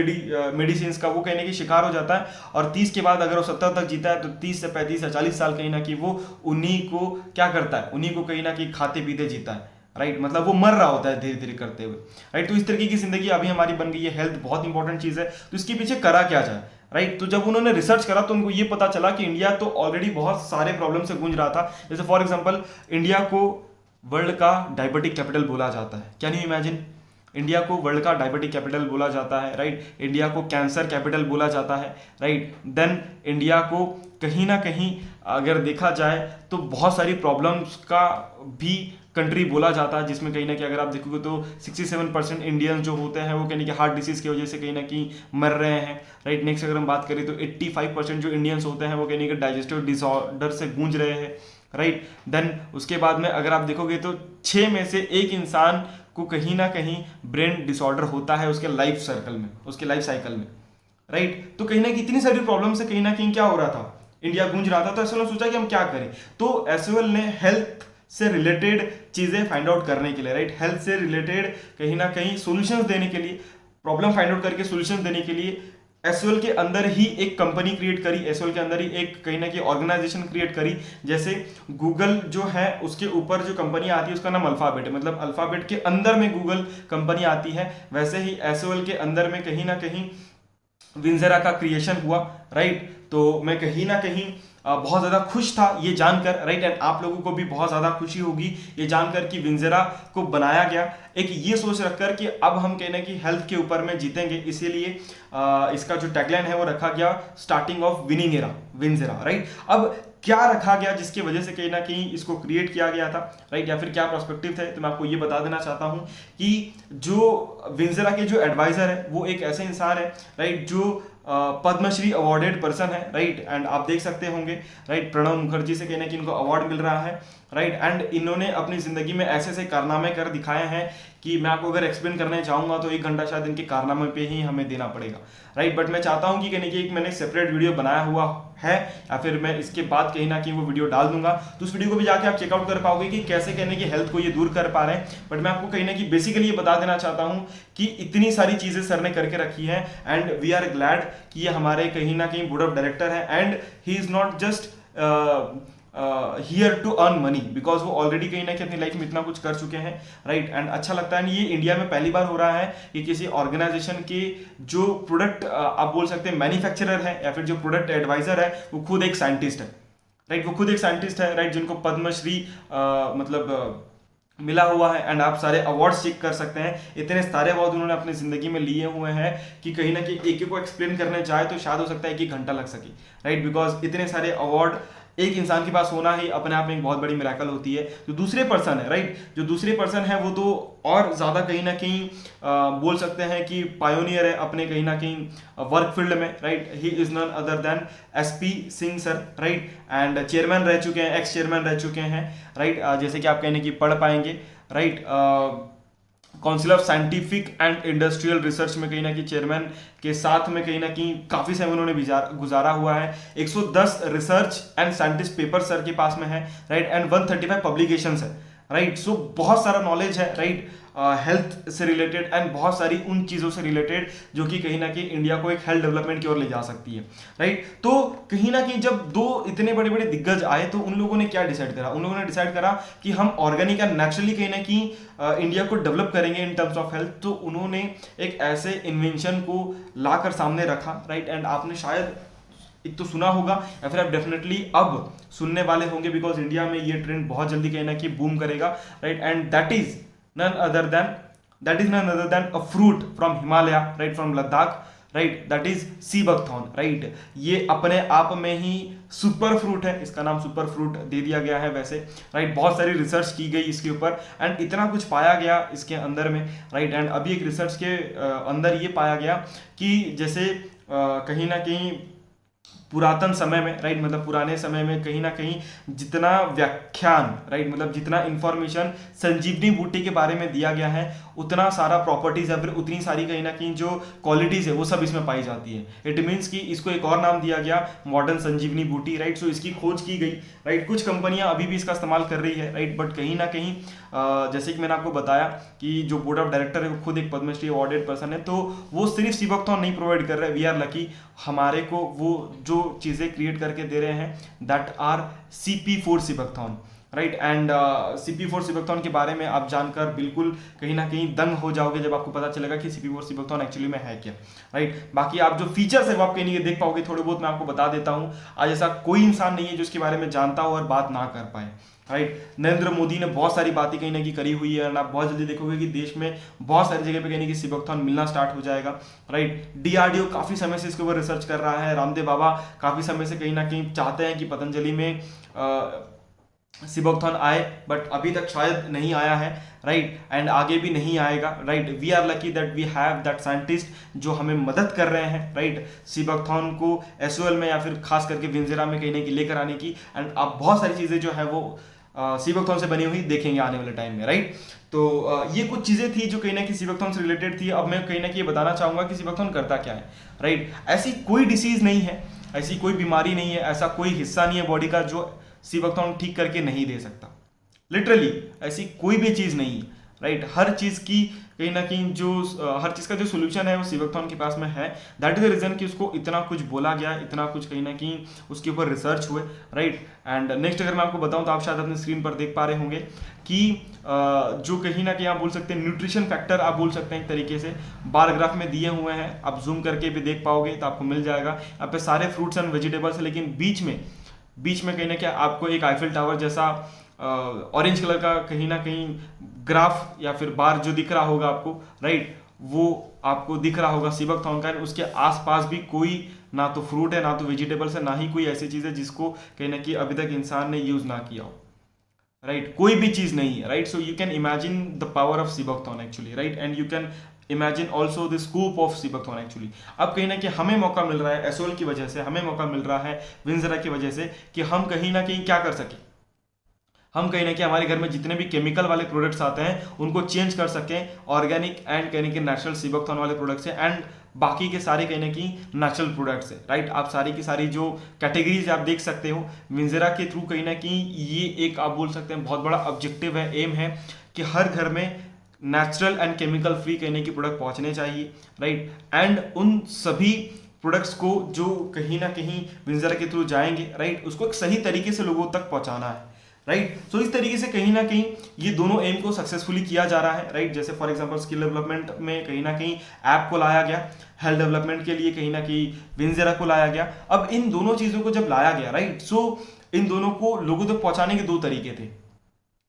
मेडिसिन का वो कहने की शिकार हो जाता है। और 30 के बाद अगर वो 70 तक जीता है तो 30 से 35 या 40 साल कहीं ना कहीं वो उन्हीं को क्या करता है, उन्हीं को कहीं ना कहीं खाते पीते जीता है, राइट। मतलब वो मर रहा होता है धीरे धीरे करते हुए, राइट। तो इस तरीके की जिंदगी अभी हमारी बन गई है। हेल्थ बहुत इंपॉर्टेंट चीज है, तो इसके पीछे करा क्या जाए, राइट। तो जब उन्होंने रिसर्च करा तो उनको ये पता चला कि इंडिया तो ऑलरेडी बहुत सारे प्रॉब्लम से गूंज रहा था। जैसे फॉर एग्जाम्पल इंडिया को वर्ल्ड का डायबिटिक कैपिटल बोला जाता है, कैन यू इमेजिन, इंडिया को वर्ल्ड का डायबिटिक कैपिटल बोला जाता है, राइट। इंडिया को कैंसर कैपिटल बोला जाता है, राइट। देन इंडिया को कहीं ना कहीं अगर देखा जाए तो बहुत सारी प्रॉब्लम्स का भी कंट्री बोला जाता है, जिसमें कहीं ना कहीं अगर आप देखोगे तो 67% इंडियंस जो होते हैं वो कहीं ना कहीं हार्ट डिसीज की वजह से कहीं ना कहीं मर रहे हैं, राइट। नेक्स्ट अगर हम बात करें तो 85% जो इंडियंस होते हैं वो कहीं ना कहीं डाइजेस्टिव डिसऑर्डर से गूंज रहे हैं, राइट। देन उसके बाद में अगर आप देखोगे तो 6 में से 1 इंसान को कहीं ना कहीं ब्रेन डिसऑर्डर होता है उसके लाइफ सर्कल में, उसके लाइफ साइकिल में, राइट। तो कहीं ना कहीं इतनी सारी प्रॉब्लम से कहीं ना कहीं क्या हो रहा था, इंडिया गूंज रहा था। तो एसओएल ने सोचा कि हम क्या करें, तो एसओएल ने हेल्थ से रिलेटेड चीजें फाइंड आउट करने के लिए, राइट, हेल्थ से रिलेटेड कहीं ना कहीं सॉल्यूशंस देने के लिए, प्रॉब्लम फाइंड आउट करके सॉल्यूशंस देने के लिए एसओएल के अंदर ही एक कंपनी क्रिएट करी, एसओएल के अंदर ही एक कहीं ना कहीं ऑर्गेनाइजेशन क्रिएट करी। जैसे गूगल जो है उसके ऊपर जो कंपनी आती है उसका नाम अल्फाबेट है, मतलब अल्फाबेट के अंदर में गूगल कंपनी आती है, वैसे ही एसओएल के अंदर में कहीं ना कहीं विंजेरा का क्रिएशन हुआ, राइट। तो मैं कहीं ना कहीं बहुत ज़्यादा खुश था ये जानकर, राइट, एंड आप लोगों को भी बहुत ज़्यादा खुशी होगी ये जानकर कि विंजेरा को बनाया गया एक ये सोच रखकर कि अब हम कहना कि हेल्थ के ऊपर में जीतेंगे, इसीलिए इसका जो टैगलाइन है वो रखा गया स्टार्टिंग ऑफ विनिंग एरा विंजेरा, राइट। अब क्या रखा गया जिसकी वजह से कहीं ना कहीं इसको क्रिएट किया गया था, राइट, या फिर क्या पर्सपेक्टिव थे, तो मैं आपको ये बता देना चाहता हूं कि जो विंजेरा के जो एडवाइजर है वो एक ऐसे इंसान है, राइट, जो पद्मश्री अवार्डेड पर्सन है, राइट, एंड आप देख सकते होंगे, राइट, प्रणब मुखर्जी से कहने कि इनको अवार्ड मिल रहा है, राइट, एंड इन्होंने अपनी जिंदगी में ऐसे ऐसे कारनामे कर दिखाए हैं कि मैं आपको अगर एक्सप्लेन करने चाहूंगा तो 1 घंटा शायद इनके कारनामे पे ही हमें देना पड़ेगा, राइट। बट मैं चाहता हूं कि कहने की एक मैंने सेपरेट वीडियो बनाया हुआ है, या फिर मैं इसके बाद कहीं ना कहीं वो वीडियो डाल दूंगा, तो उस वीडियो को भी जाके आप चेकआउट कर पाओगे कि कैसे कहने की हेल्थ को ये दूर कर पा रहे हैं। बट मैं आपको कहीं ना कहीं बेसिकली ये बता देना चाहता हूं कि इतनी सारी चीजें सर ने करके रखी है, एंड वी आर ग्लैड कि ये हमारे कहीं ना कहीं बोर्ड ऑफ डायरेक्टर है, and he is not just here to earn money, because वो ऑलरेडी कहीं ना कहीं अपनी लाइफ में इतना कुछ कर चुके हैं, राइट। एंड अच्छा लगता है, ये इंडिया में पहली बार हो रहा है कि किसी ऑर्गेनाइजेशन के जो प्रोडक्ट आप बोल सकते हैं मैन्युफैक्चरर है या फिर जो प्रोडक्ट एडवाइजर है वो खुद एक साइंटिस्ट है, राइट, वो खुद एक साइंटिस्ट है, राइट, जिनको पद्मश्री मतलब मिला हुआ है, एंड आप सारे अवार्ड्स चेक कर सकते हैं। इतने सारे अवार्ड उन्होंने अपनी जिंदगी में लिए हुए हैं कि कहीं ना कहीं एक को एक्सप्लेन करने जाए तो शायद हो सकता है कि 1 घंटा लग सके, राइट, बिकॉज इतने सारे अवार्ड एक इंसान के पास होना ही अपने आप में एक बहुत बड़ी मिराकल होती है। जो दूसरे पर्सन है, राइट, जो दूसरे पर्सन है वो तो और ज़्यादा कहीं ना कहीं बोल सकते हैं कि पायोनियर है अपने कहीं ना कहीं वर्क फील्ड में, right. He is none other than SP Singh sir, right, and chairman रह चुके हैं, एक्स चेयरमैन रह चुके हैं, राइट, जैसे कि आप कहने की पढ़ पाएंगे, right. Council of scientific and industrial research में कहीं ना कहीं चेयरमैन के साथ में कहीं ना कहीं काफी समय उन्होंने गुजारा हुआ है। 110 research and scientist paper sir के पास में है, राइट, एंड 135 पब्लिकेशंस है, राइट। सो बहुत सारा नॉलेज है, राइट, हेल्थ से रिलेटेड एंड बहुत सारी उन चीज़ों से रिलेटेड जो कि कहीं ना कहीं इंडिया को एक हेल्थ डेवलपमेंट की ओर ले जा सकती है, राइट। तो कहीं ना कहीं जब 2 इतने बड़े बड़े दिग्गज आए तो उन लोगों ने क्या डिसाइड करा, उन लोगों ने डिसाइड करा कि हम ऑर्गेनिक एंड नेचुरली कहीं ना कहीं इंडिया को डेवलप करेंगे इन टर्म्स ऑफ हेल्थ। तो उन्होंने एक ऐसे इन्वेंशन को लाकर सामने रखा, राइट, एंड आपने शायद एक तो सुना होगा या फिर आप डेफिनेटली अब सुनने वाले होंगे, बिकॉज इंडिया में ये ट्रेंड बहुत जल्दी कहीं ना कहीं बूम करेगा, right, and that is none other than a fruit from Himalaya, right, from Ladakh, right, that is sea buckthorn, right। ये अपने आप में ही सुपर फ्रूट है, इसका नाम सुपर फ्रूट दे दिया गया है वैसे, राइट। बहुत सारी रिसर्च की गई इसके ऊपर एंड इतना कुछ पाया गया इसके अंदर में, राइट, एंड अभी एक रिसर्च के अंदर ये पाया गया कि जैसे कहीं ना कहीं पुरातन समय में, राइट, मतलब पुराने समय में कहीं ना कहीं जितना व्याख्यान, राइट, मतलब जितना इंफॉर्मेशन संजीवनी बूटी के बारे में दिया गया है उतना सारा प्रॉपर्टीज या फिर उतनी सारी कहीं ना कहीं जो क्वालिटीज है वो सब इसमें पाई जाती है। इट मीन्स कि इसको एक और नाम दिया गया मॉडर्न संजीवनी बूटी, राइट। सो इसकी खोज की गई, राइट, कुछ कंपनियां अभी भी इसका इस्तेमाल कर रही है, राइट, बट कहीं ना कहीं जैसे कि मैंने आपको बताया कि जो बोर्ड ऑफ डायरेक्टर है वो खुद एक पद्मश्री अवार्डेड पर्सन है, तो वो सिर्फ सी बुकथॉर्न नहीं प्रोवाइड कर रहे, वी आर लकी, हमारे को वो जो चीज़ें क्रिएट करके दे रहे हैं that are CP4 sea buckthorn, right. And CP4 sea buckthorn के बारे में आप जानकर बिल्कुल कहीं ना कहीं दंग हो जाओगे जब आपको पता चलेगा कि CP4 सी बुकथॉर्न एक्चुअली में है क्या, राइट। बाकी आप जो फीचर्स है वो आप कहीं नहीं देख पाओगे, थोड़े बहुत मैं आपको बता देता हूँ। आज ऐसा कोई इंसान नहीं है जो इसके बारे में जानता हो और बात ना कर पाए, राइट। नरेंद्र मोदी ने बहुत सारी बातें कहीं ना कहीं करी हुई है, और आप बहुत जल्दी देखोगे कि देश में बहुत सारी जगह पे कहीं ना कहीं सी बुकथॉर्न मिलना स्टार्ट हो जाएगा, राइट। DRDO काफी समय से इसके ऊपर रिसर्च कर रहा है, रामदेव बाबा काफी समय से कहीं ना कहीं चाहते हैं कि पतंजलि में सीबोक्थॉन आए, बट अभी तक शायद नहीं आया है, राइट, एंड आगे भी नहीं आएगा, right. We are lucky that we have that scientist जो हमें मदद कर रहे हैं, राइट, सीबोक्थॉन को एसओएल में या फिर खास करके विंजेरा में कहीं ना कहीं लेकर आने की। एंड आप बहुत सारी चीज़ें जो है वो सीबोक्थॉन से बनी हुई देखेंगे आने वाले टाइम में, राइट। तो ये कुछ चीज़ें थी जो कहीं ना कहीं सीबोक्थॉन से रिलेटेड थी। अब मैं कहीं ना कहीं बताना चाहूँगा कि सीबोक्थॉन करता क्या है, राइट। ऐसी कोई डिसीज़ नहीं है, ऐसी कोई बीमारी नहीं है, ऐसा कोई हिस्सा नहीं है बॉडी का जो सीबोक्थॉन ठीक करके नहीं दे सकता। लिटरली ऐसी कोई भी चीज़ नहीं है, राइट। हर चीज़ की कहीं ना कहीं जो हर चीज़ का जो सोल्यूशन है वो सीबोक्थॉन के पास में है। दैट इज द रीज़न कि उसको इतना कुछ बोला गया, इतना कुछ कहीं ना कहीं उसके ऊपर रिसर्च हुए, राइट। एंड नेक्स्ट अगर मैं आपको बताऊं तो आप शायद अपने स्क्रीन पर देख पा रहे होंगे कि जो कहीं ना कहीं आप बोल सकते हैं न्यूट्रिशन फैक्टर, आप बोल सकते हैं एक तरीके से बार ग्राफ में दिए हुए हैं, आप जूम करके भी देख पाओगे तो आपको मिल जाएगा। यहाँ पे सारे फ्रूट्स एंड वेजिटेबल्स है, लेकिन बीच में कहीं ना कहीं आपको एक आईफिल टावर जैसा ऑरेंज कलर का कहीं ना कहीं ग्राफ या फिर बार जो दिख रहा होगा आपको, राइट, वो आपको दिख रहा होगा सीबोक्थॉन का। उसके आसपास भी कोई ना तो फ्रूट है, ना तो वेजिटेबल्स है, ना ही कोई ऐसी चीज़ है जिसको कहीं ना कहीं अभी तक इंसान ने यूज ना किया हो, राइट। कोई भी चीज़ नहीं है, right. So you can imagine the power of sea buckthorn actually, right, and you can imagine also the scope of sea buckthorn actually. अब कहीं ना कहीं हमें मौका मिल रहा है एसओएल की वजह से, हमें मौका मिल रहा है विंजेरा की वजह से कि हम कहीं ना कहीं क्या कर सकें, हम कहीं ना कहीं हमारे घर में जितने भी केमिकल वाले प्रोडक्ट्स आते हैं उनको चेंज कर सकें ऑर्गेनिक एंड कहीं ना कहीं नेचुरल सीबोक्थॉन वाले प्रोडक्ट्स हैं, एंड बाकी के सारे कहीं ना कहीं नेचुरल प्रोडक्ट्स है, राइट। आप सारी की सारी जो कैटेगरीज आप देख सकते हो विंजेरा के थ्रू, कहीं ना कहीं ये एक आप बोल सकते हैं बहुत बड़ा ऑब्जेक्टिव है, एम है कि हर घर में नेचुरल एंड केमिकल फ्री कहीं ना कहीं प्रोडक्ट पहुंचने चाहिए, राइट। एंड उन सभी प्रोडक्ट्स को जो कहीं ना कहीं विंजेरा के थ्रू जाएंगे, राइट, उसको एक सही तरीके से लोगों तक पहुंचाना है, राइट। सो इस तरीके से कहीं ना कहीं ये दोनों एम को सक्सेसफुली किया जा रहा है, राइट। जैसे फॉर एग्जांपल स्किल डेवलपमेंट में कहीं ना कहीं ऐप को लाया गया, हेल्थ डेवलपमेंट के लिए कहीं ना कहीं विंजेरा को लाया गया। अब इन दोनों चीजों को जब लाया गया, राइट, सो इन दोनों को लोगों तक पहुंचाने के दो तरीके थे,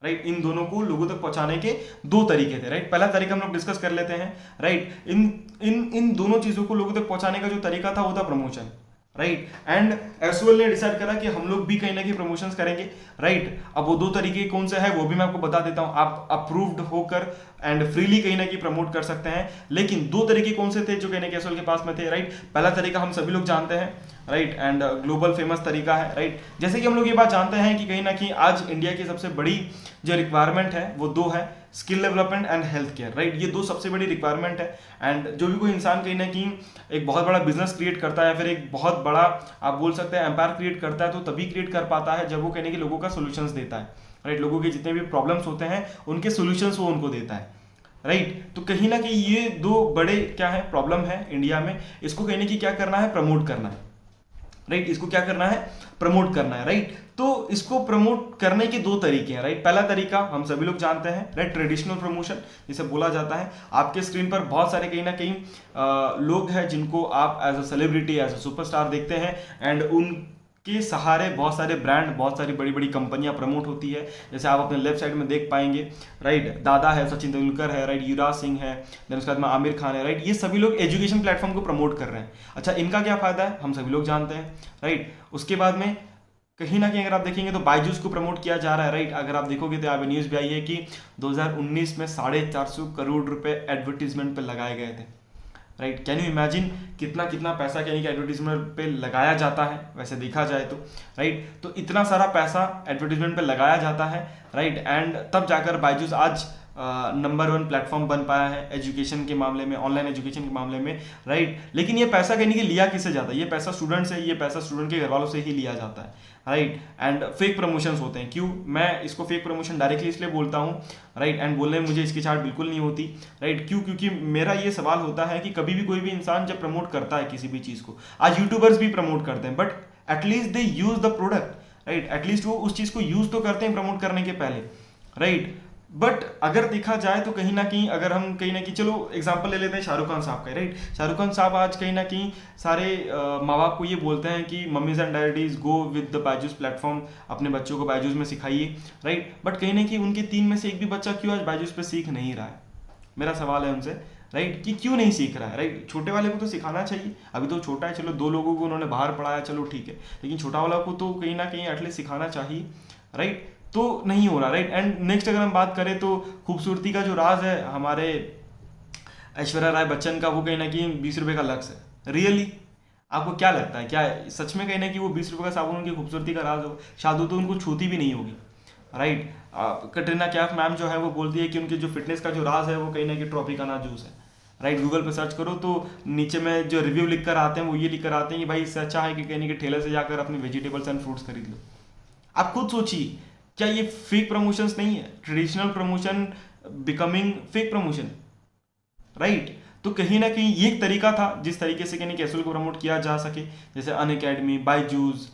राइट। इन दोनों को लोगों तक पहुंचाने के दो तरीके थे, राइट। पहला तरीका हम लोग डिस्कस कर लेते हैं, राइट। इन इन इन दोनों चीजों को लोगों तक पहुंचाने का जो तरीका था वो था प्रमोशन, राइट। एंड एसओएल ने डिसाइड करा कि हम लोग भी कहीं ना कहीं प्रमोशंस करेंगे, राइट। अब वो दो तरीके कौन से है वो भी मैं आपको बता देता हूं। आप अप्रूव्ड होकर एंड फ्रीली कहीं ना कहीं प्रमोट कर सकते हैं, लेकिन दो तरीके कौन से थे जो कहीं ना कहीं एसओएल के पास में थे, राइट। पहला तरीका हम सभी लोग जानते हैं, राइट, एंड ग्लोबल फेमस तरीका है, राइट। जैसे कि हम लोग ये बात जानते हैं कि कहीं ना कहीं आज इंडिया की सबसे बड़ी जो रिक्वायरमेंट है वो दो है, skill development and health care, right. ये दो सबसे बड़ी रिक्वायरमेंट है। एंड जो भी कोई इंसान कहीं ना कहीं एक बहुत बड़ा बिजनेस क्रिएट करता है या फिर एक बहुत बड़ा आप बोल सकते हैं एम्पायर क्रिएट करता है, तो तभी क्रिएट कर पाता है जब वो कहीं ना कहीं लोगों का सोल्यूशंस देता है, राइट। लोगों के जितने भी प्रॉब्लम्स होते हैं उनके सोल्यूशंस वो उनको देता है, राइट। तो कहीं ना कहीं ये दो बड़े क्या है प्रॉब्लम है इंडिया में, इसको कहीं ना कहीं क्या करना है, प्रमोट करना है, राइट। इसको क्या करना है, प्रमोट करना है, राइट। तो इसको प्रमोट करने के दो तरीके हैं, राइट। पहला तरीका हम सभी लोग जानते हैं, राइट, ट्रेडिशनल प्रमोशन जिसे बोला जाता है। आपके स्क्रीन पर बहुत सारे कहीं ना कहीं लोग हैं जिनको आप as a celebrity, as a superstar देखते हैं, एंड उनके सहारे बहुत सारे ब्रांड, बहुत सारी बड़ी बड़ी कंपनियां प्रमोट होती है। जैसे आप अपने लेफ्ट साइड में देख पाएंगे, राइट, दादा है, सचिन तेंदुलकर है, राइट, युवराज सिंह है, देन उसके बाद में आमिर खान है, राइट। ये सभी लोग एजुकेशन प्लेटफॉर्म को प्रमोट कर रहे हैं। अच्छा, इनका क्या फायदा है हम सभी लोग जानते हैं, राइट। उसके बाद में कहीं ना कहीं अगर आप देखेंगे तो बायजूस को प्रमोट किया जा रहा है, राइट। अगर आप देखोगे तो यहाँ पे न्यूज़ भी आई है कि 2019 में 450 करोड़ रुपए एडवर्टीजमेंट पे लगाए गए थे, राइट। कैन यू इमेजिन कितना कितना पैसा कहीं कि एडवर्टीजमेंट पे लगाया जाता है वैसे देखा जाए तो, राइट। तो इतना सारा पैसा एडवर्टीजमेंट पे लगाया जाता है, राइट। एंड तब जाकर बायजूस आज नंबर 1 प्लेटफॉर्म बन पाया है एजुकेशन के मामले में, ऑनलाइन एजुकेशन के मामले में, राइट। लेकिन ये पैसा कहीं कि लिया किससे जाता है, ये पैसा स्टूडेंट से, ये पैसा स्टूडेंट के घर वालों से ही लिया जाता है, राइट। एंड फेक प्रमोशंस होते हैं। क्यों मैं इसको फेक प्रमोशन डायरेक्टली इसलिए बोलता हूँ, राइट, एंड बोलने में मुझे इसकी चाट बिल्कुल नहीं होती, राइट। क्यों, क्योंकि मेरा ये सवाल होता है कि कभी भी कोई भी इंसान जब प्रमोट करता है किसी भी चीज़ को, आज यूट्यूबर्स भी प्रमोट करते हैं, but at least they use the product, right. At least वो उस चीज़ को यूज तो करते हैं प्रमोट करने के पहले, राइट। बट अगर देखा जाए तो कहीं ना कहीं अगर हम कहीं ना कहीं, चलो एग्जांपल ले लेते हैं शाहरुख खान साहब का, राइट। शाहरुख खान साहब आज कहीं ना कहीं सारे माँ बाप को ये बोलते हैं कि mummies and daddies go with the Byju's platform, अपने बच्चों को बायजूस में सिखाइए, राइट। बट कहीं ना कहीं उनके 3 में से एक भी बच्चा क्यों आज बायजूस पे सीख नहीं रहा है, मेरा सवाल है उनसे, राइट, कि क्यों नहीं सीख रहा है, राइट। छोटे वाले को तो सिखाना चाहिए, अभी तो छोटा है, चलो 2 लोगों को उन्होंने बाहर पढ़ाया, चलो ठीक है, लेकिन छोटा वाला को तो कहीं ना कहीं एटलीस्ट सिखाना चाहिए, राइट। तो नहीं हो रहा, राइट। एंड नेक्स्ट अगर हम बात करें तो खूबसूरती का जो राज है हमारे ऐश्वर्या राय बच्चन का, वो कहीं ना कहीं 20 रुपए का लक्ष्य है। रियली आपको क्या लगता है, क्या सच में कहीं ना कि वो 20 रुपए का साबुन उनकी खूबसूरती का राज हो? शायद वो तो उनको छूती भी नहीं होगी, राइट। कटरीना कैफ मैम जो है वो बोलती है कि उनके जो फिटनेस का जो राज है वो कहीं ना कहीं ट्रॉपिकाना जूस है, राइट। गूगल पे सर्च करो तो नीचे में जो रिव्यू लिख कर आते हैं वो ये लिख कर आते हैं कि भाई इससे अच्छा है कि कहीं ना कहीं ठेले से जाकर अपनी वेजिटेबल्स एंड फ्रूट्स खरीद लो। आप खुद सोचिए, क्या ये फेक प्रमोशंस नहीं है? Traditional promotion becoming fake promotion, right. तो कहीं ना कहीं ये एक तरीका था जिस तरीके से कहीं कैसल को प्रमोट किया जा सके, जैसे अन अकेडमी, बायजूस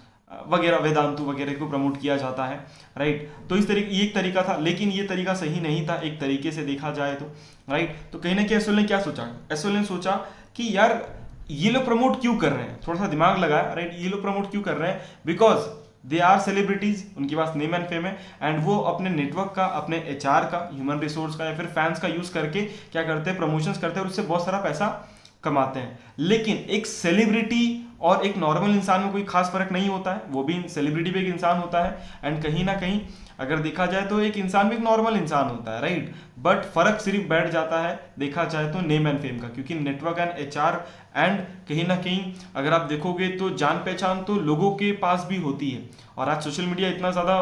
वगैरह, वेदांतु वगैरह को प्रमोट किया जाता है, राइट। तो इस तरीके ये एक तरीका था, लेकिन ये तरीका सही नहीं था एक तरीके से देखा जाए तो, राइट। तो कहीं ना कहीं एसोल ने क्या सोचा, एसोल ने सोचा कि यार ये लोग प्रमोट क्यों कर रहे हैं, थोड़ा सा दिमाग लगाया, राइट। ये लोग प्रमोट क्यों कर रहे हैं? बिकॉज दे आर सेलिब्रिटीज, उनके पास नेम एंड फेम है, एंड वो अपने नेटवर्क का, अपने एचआर का, ह्यूमन रिसोर्स का या फिर फैंस का यूज करके क्या करते हैं, प्रमोशंस करते हैं और उससे बहुत सारा पैसा कमाते हैं। लेकिन एक सेलिब्रिटी और एक नॉर्मल इंसान में कोई खास फर्क नहीं होता है, वो भी सेलिब्रिटी भी एक इंसान होता है, एंड कहीं ना कहीं अगर देखा जाए तो एक इंसान भी एक नॉर्मल इंसान होता है, राइट। बट फर्क सिर्फ बैठ जाता है देखा जाए तो नेम एंड फेम का, क्योंकि नेटवर्क एंड एचआर एंड कहीं ना कहीं अगर आप देखोगे तो जान पहचान तो लोगों के पास भी होती है। और आज सोशल मीडिया इतना ज़्यादा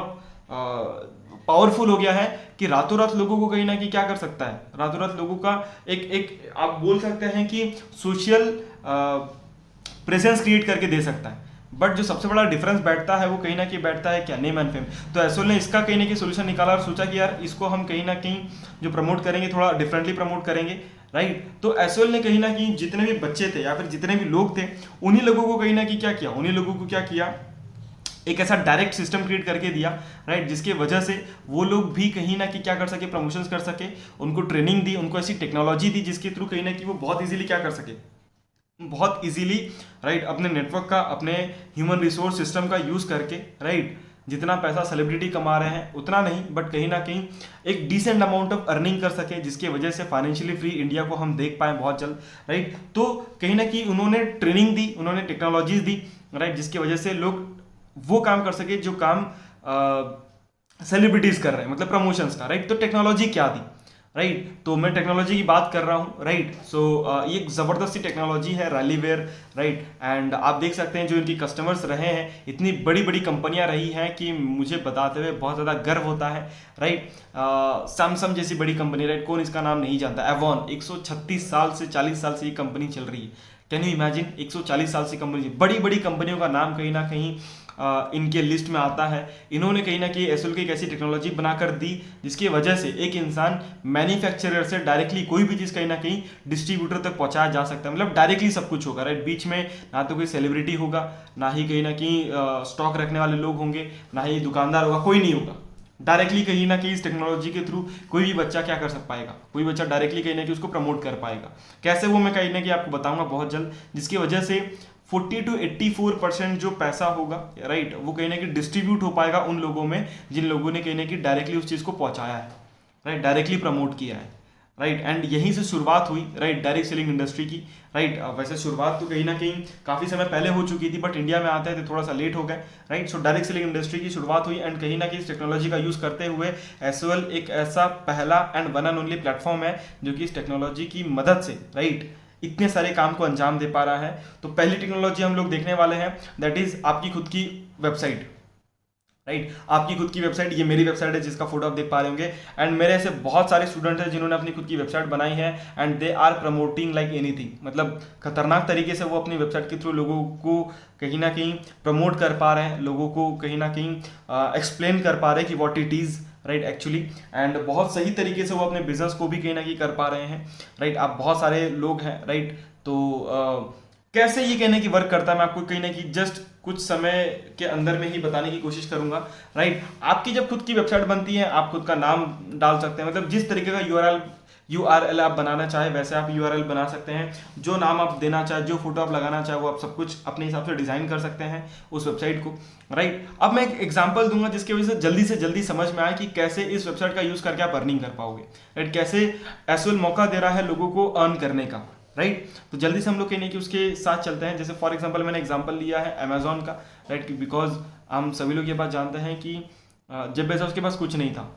पावरफुल हो गया है कि रातों रात लोगों को कहीं ना कहीं क्या कर सकता है, रातों रात लोगों का एक आप बोल सकते हैं कि सोशल प्रेजेंस क्रिएट करके दे सकता है। बट जो सबसे बड़ा डिफरेंस बैठता है वो कहीं ना कहीं बैठता है क्या, नेम एंड फेम। तो एसोल ने इसका कहीं ना कहीं सोल्यूशन निकाला और सोचा कि यार इसको हम कहीं ना कहीं जो प्रमोट करेंगे थोड़ा डिफरेंटली प्रमोट करेंगे, राइट। तो एसोल ने कहीं ना कहीं जितने भी बच्चे थे या फिर जितने भी लोग थे उन्हीं लोगों को कहीं ना कहीं क्या किया, उन्हीं लोगों को क्या किया, एक ऐसा डायरेक्ट सिस्टम क्रिएट करके दिया, राइट, जिसकी वजह से वो लोग भी कहीं ना कहीं क्या कर सके, प्रमोशंस कर सके। उनको ट्रेनिंग दी, उनको ऐसी टेक्नोलॉजी दी जिसके थ्रू कहीं ना कहीं वो बहुत इजीली क्या कर सके, बहुत इजीली, राइट, अपने नेटवर्क का, अपने ह्यूमन रिसोर्स सिस्टम का यूज करके, राइट, जितना पैसा सेलिब्रिटी कमा रहे हैं उतना नहीं, बट कहीं ना कहीं एक डिसेंट अमाउंट ऑफ अर्निंग कर सके, जिसकी वजह से फाइनेंशियली फ्री इंडिया को हम देख पाए बहुत जल्द, राइट। तो कहीं ना कहीं उन्होंने ट्रेनिंग दी, उन्होंने टेक्नोलॉजीज दी, राइट, जिसकी वजह से लोग वो काम कर सके जो काम सेलिब्रिटीज कर रहे हैं, मतलब प्रमोशंस का, राइट। तो टेक्नोलॉजी क्या दी, राइट। तो मैं टेक्नोलॉजी की बात कर रहा हूँ, राइट। सो ये एक ज़बरदस्ती टेक्नोलॉजी है रैलीवेयर, राइट। एंड आप देख सकते हैं जो इनकी कस्टमर्स रहे हैं, इतनी बड़ी बड़ी कंपनियां रही हैं कि मुझे बताते हुए बहुत ज़्यादा गर्व होता है, राइट। सैमसंग जैसी बड़ी कंपनी, राइट, कौन इसका नाम नहीं जानता। एवॉन 136 साल से 40 साल से ये कंपनी चल रही है। कैन यू इमेजिन, 140 साल से कंपनी, बड़ी बड़ी कंपनियों का नाम कहीं ना कहीं इनके लिस्ट में आता है। इन्होंने कहीं ना कहीं एसोल की एक ऐसी टेक्नोलॉजी बनाकर दी जिसकी वजह से एक इंसान मैन्युफैक्चरर से डायरेक्टली कोई भी चीज़ कहीं ना कहीं डिस्ट्रीब्यूटर तक पहुंचाया जा सकता है, मतलब डायरेक्टली सब कुछ होगा, राइट। बीच में ना तो कोई सेलिब्रिटी होगा, ना ही कहीं ना कहीं स्टॉक रखने वाले लोग होंगे, ना ही दुकानदार होगा, कोई नहीं होगा। डायरेक्टली कहीं ना कहीं इस टेक्नोलॉजी के थ्रू कोई भी बच्चा क्या कर पाएगा, कोई बच्चा डायरेक्टली कहीं ना कहीं उसको प्रमोट कर पाएगा। कैसे, वो मैं कहीं ना कहीं आपको बताऊंगा बहुत जल्द, जिसकी वजह से 40 to 84% जो पैसा होगा, राइट, वो कहीं ना कहीं डिस्ट्रीब्यूट हो पाएगा उन लोगों में जिन लोगों ने कहीं ना कहीं डायरेक्टली उस चीज़ को पहुंचाया है, राइट, डायरेक्टली प्रमोट किया है, राइट। एंड यहीं से शुरुआत हुई, राइट, डायरेक्ट सेलिंग इंडस्ट्री की, राइट। वैसे शुरुआत तो कहीं ना कहीं काफ़ी समय पहले हो चुकी थी, बट इंडिया में आते थे थोड़ा सा लेट हो गए, right. So direct selling industry की शुरुआत हुई, एंड कहीं ना कहीं इस टेक्नोलॉजी का यूज़ करते हुए एसोएल एक ऐसा पहला and one and only platform है जो कि इस टेक्नोलॉजी की मदद से, राइट, इतने सारे काम को अंजाम दे पा रहा है। तो पहली टेक्नोलॉजी हम लोग देखने वाले हैं, दैट इज आपकी खुद की वेबसाइट, राइट। आपकी खुद की वेबसाइट, ये मेरी वेबसाइट है जिसका फोटो आप देख पा रहे होंगे, एंड मेरे ऐसे बहुत सारे स्टूडेंट हैं जिन्होंने अपनी खुद की वेबसाइट बनाई है, and they are promoting like anything, मतलब खतरनाक तरीके से वो अपनी वेबसाइट के थ्रू लोगों को कहीं ना कहीं प्रमोट कर पा रहे हैं, लोगों को कहीं ना कहीं एक्सप्लेन कर पा रहे हैं कि what it is, right, actually. And बहुत सही तरीके से वो अपने बिजनेस को भी कहीं ना कहीं कर पा रहे हैं, राइट। आप बहुत सारे लोग हैं, राइट। तो कैसे ये कहने की वर्क करता है, मैं आपको कहीं ना कहीं जस्ट कुछ समय के अंदर में ही बताने की कोशिश करूंगा, राइट। आपकी जब खुद की वेबसाइट बनती है, आप खुद का नाम डाल सकते हैं, मतलब जिस तरीके का यूआरएल आप बनाना चाहे वैसे आप यूआरएल बना सकते हैं, जो नाम आप देना चाहे, जो फोटो आप लगाना चाहे, वो आप सब कुछ अपने हिसाब से डिजाइन कर सकते हैं उस वेबसाइट को, राइट। अब मैं एक एग्जांपल दूंगा जिसकी वजह से जल्दी समझ में आए कि कैसे इस वेबसाइट का यूज करके आप अर्निंग कर पाओगे, राइट, कैसे एसोएल मौका दे रहा है लोगों को अर्न करने का, राइट। तो जल्दी से हम लोग कहने कि उसके साथ चलते हैं। जैसे फॉर एग्जांपल मैंने एग्जांपल लिया है अमेजोन का, राइट, बिकॉज हम सभी लोग ये बात जानते हैं कि जेफ बेजोस के पास कुछ नहीं था,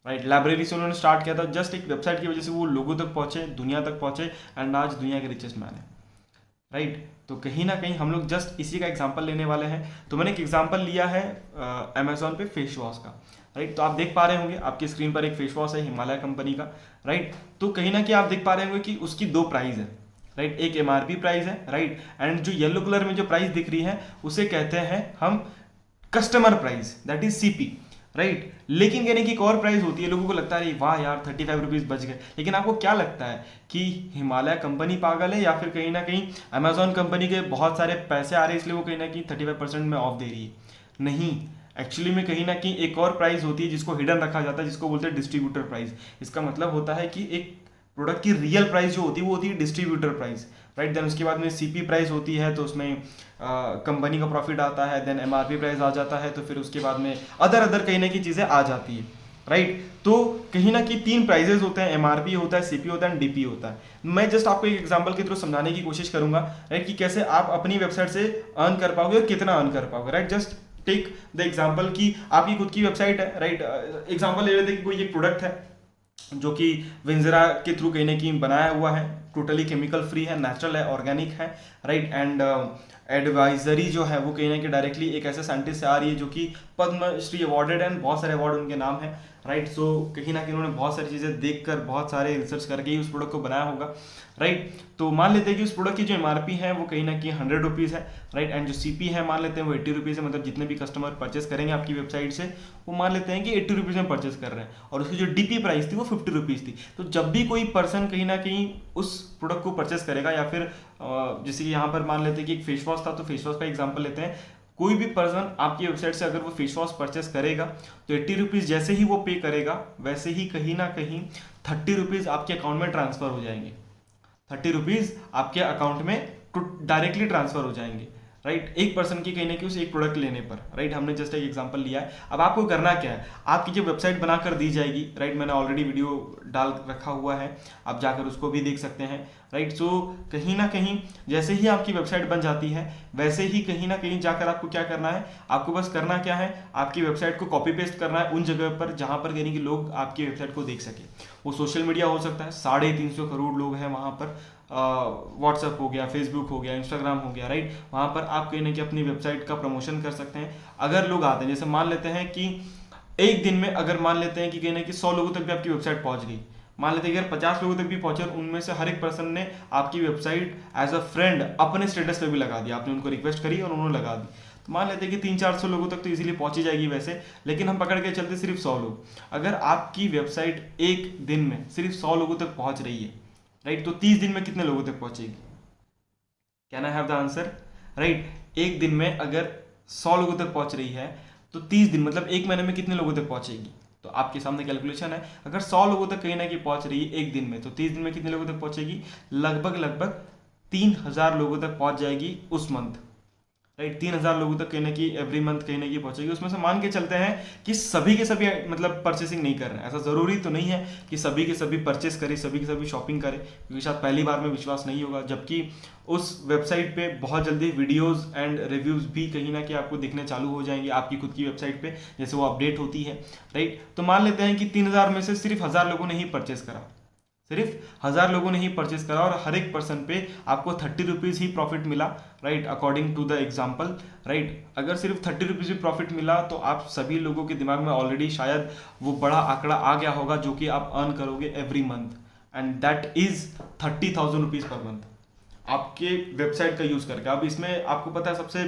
राइट। लाइब्रेरी से उन्होंने स्टार्ट किया था, जस्ट एक वेबसाइट की वजह से वो लोगों तक पहुंचे, दुनिया तक पहुंचे, एंड आज दुनिया के रिचेस्ट मैन है, राइट। तो कहीं ना कहीं हम लोग जस्ट इसी का एग्जांपल लेने वाले हैं। तो मैंने एक एग्जांपल लिया है अमेजोन पे फेस वॉश का, राइट। तो आप देख पा रहे होंगे आपकी स्क्रीन पर एक फेस वॉश है हिमालय कंपनी का, राइट। तो कहीं ना कहीं आप देख पा रहे होंगे कि उसकी दो प्राइस है, राइट। एक एमआरपी प्राइस है, राइट, एंड जो येलो कलर में जो प्राइस दिख रही है उसे कहते हैं हम customer price, that is CP, right. लेकिन कहने की एक और प्राइस होती है, लोगों को लगता है वाह यार 35 रुपीज बच गए, लेकिन आपको क्या लगता है कि हिमालय कंपनी पागल है या फिर कहीं ना कहीं अमेजोन कंपनी के बहुत सारे पैसे आ रहे हैं इसलिए वो कहीं ना कहीं 35% में ऑफ दे रही है? नहीं, एक्चुअली में कहीं ना कहीं एक और प्राइस होती है जिसको हिडन रखा जाता है, जिसको बोलते हैं डिस्ट्रीब्यूटर प्राइस। इसका मतलब होता है कि एक प्रोडक्ट की रियल प्राइस जो होती है वो होती है डिस्ट्रीब्यूटर प्राइस, राइट। देन उसके बाद में सीपी प्राइस होती है, तो उसमें कंपनी का प्रॉफिट आता है, देन एमआरपी प्राइस आ जाता है, तो फिर उसके बाद में अदर कहीं ना कहीं चीज़ें आ जाती है, राइट। तो कहीं ना कहीं तीन प्राइजेस होते हैं, एमआरपी होता है, सीपी होता है, डीपी होता है। मैं जस्ट आपको एक एग्जांपल के थ्रू समझाने की कोशिश करूंगा, राइट, कि कैसे आप अपनी वेबसाइट से अर्न कर पाओगे और कितना अर्न कर पाओगे, right. Just take the example कि आपकी खुद की वेबसाइट है, राइट। एग्जांपल ले लेते हैं कि कोई एक प्रोडक्ट है जो कि विंजरा के थ्रू कहीं ना कहीं बनाया हुआ है, टोटली केमिकल फ्री है, नेचुरल है, ऑर्गेनिक है, राइट। एंड एडवाइजरी जो है वो कहीं ना कहीं डायरेक्टली एक ऐसे साइंटिस्ट से आ रही है जो कि पद्मश्री अवार्डेड एंड बहुत सारे अवार्ड उनके नाम है, राइट। सो कहीं ना कहीं उन्होंने बहुत सारी चीज़ें देखकर बहुत सारे रिसर्च करके ही उस प्रोडक्ट को बनाया होगा, राइट। तो मान लेते हैं कि उस प्रोडक्ट की जो एमआरपी है वो कहीं ना कहीं 100 रुपीज़ है, राइट। एंड जो सीपी है मान लेते हैं वो 80 रुपीज़ है, मतलब जितने भी कस्टमर परचेस करेंगे आपकी वेबसाइट से वो मान लेते हैं कि 80 रुपीज़ में परचेस कर रहे हैं, और उसकी जो डीपी प्राइस थी वो 50 रुपीज़ थी। तो जब भी कोई पर्सन कहीं ना कहीं उस प्रोडक्ट को परचेस करेगा, या फिर जैसे कि यहाँ पर मान लेते हैं कि एक फेस वॉश था, तो फेस वॉश का एग्जाम्पल लेते हैं, कोई भी पर्सन आपकी वेबसाइट से अगर वो फेस वॉश परचेस करेगा तो 80 रुपीज़ जैसे ही वो पे करेगा वैसे ही कहीं ना कहीं 30 रुपीज़ आपके अकाउंट में ट्रांसफर हो जाएंगे, 30 रुपीज़ आपके अकाउंट में डायरेक्टली ट्रांसफर हो जाएंगे, राइट। एक पर्सन की कहीं ना कहीं उस एक प्रोडक्ट लेने पर, राइट। हमने जस्ट एक एग्जांपल लिया है। अब आपको करना क्या है, आपकी जो वेबसाइट बनाकर दी जाएगी, राइट, मैंने ऑलरेडी वीडियो डाल रखा हुआ है, आप जाकर उसको भी देख सकते हैं, राइट। सो कहीं ना कहीं जैसे ही आपकी वेबसाइट बन जाती है वैसे ही कहीं ना कहीं जाकर आपको क्या करना है, आपको बस करना क्या है, आपकी वेबसाइट को कॉपी पेस्ट करना है उन जगह पर जहां पर यानी कि लोग आपकी वेबसाइट को देख सके। वो सोशल मीडिया हो सकता है, 350 करोड़ लोग हैं वहां पर, व्हाट्सएप हो गया, फेसबुक हो गया, इंस्टाग्राम हो गया, राइट। वहाँ पर आप कहीं ना कहीं अपनी वेबसाइट का प्रमोशन कर सकते हैं। अगर लोग आते हैं, जैसे मान लेते हैं कि एक दिन में अगर मान लेते हैं कि कहीं ना कहीं 100 लोगों तक भी आपकी वेबसाइट पहुंच गई, मान लेते हैं कि अगर 50 लोगों तक भी पहुंचे और उनमें से हर एक पर्सन ने आपकी वेबसाइट एज अ फ्रेंड अपने स्टेटस पे भी लगा दिया, आपने उनको रिक्वेस्ट करी और उन्होंने लगा दी, तो मान लेते हैं कि 300-400 लोगों तक तो इजीली पहुंची जाएगी वैसे, लेकिन हम पकड़ के चलते सिर्फ 100 लोग। अगर आपकी वेबसाइट एक दिन में सिर्फ 100 लोगों तक पहुंच रही है, राइट, तो 30 दिन में कितने लोगों तक पहुंचेगी? Can I have the answer, right. एक दिन में अगर 100 लोगों तक पहुंच रही है तो 30 दिन मतलब एक महीने में कितने लोगों तक पहुंचेगी? तो आपके सामने कैलकुलेशन है, अगर 100 लोगों तक कहीं ना कहीं पहुंच रही है एक दिन में, तो 30 दिन में कितने लोगों तक पहुंचेगी? लगभग 3000 लोगों तक पहुंच जाएगी उस मंथ, राइट। 3000 लोगों तक कहीं ना कहीं एवरी मंथ कहीं ना कहीं पहुंचेगी। उसमें से मान के चलते हैं कि सभी के सभी मतलब परचेसिंग नहीं कर रहे हैं, ऐसा जरूरी तो नहीं है कि सभी के सभी परचेस करें, सभी के सभी शॉपिंग करें, क्योंकि शायद पहली बार में विश्वास नहीं होगा, जबकि उस वेबसाइट पे बहुत जल्दी वीडियोस एंड रिव्यूज भी कहीं ना कहीं आपको दिखने चालू हो जाएंगे आपकी खुद की वेबसाइट पे, जैसे वो अपडेट होती है, राइट। तो मान लेते हैं कि 3000 में से सिर्फ 1000 लोगों ने ही परचेस करा, सिर्फ 1000 लोगों ने ही परचेस करा और हर एक पर्सन पे आपको 30 रुपीज़ ही प्रॉफिट मिला, right, according to the example, right. अगर सिर्फ 30 रुपीज़ भी प्रॉफिट मिला तो आप सभी लोगों के दिमाग में ऑलरेडी शायद वो बड़ा आंकड़ा आ गया होगा जो कि आप अर्न करोगे every month, and that is 30,000 rupees per month आपके वेबसाइट का यूज़ करके। अब इसमें आपको पता है सबसे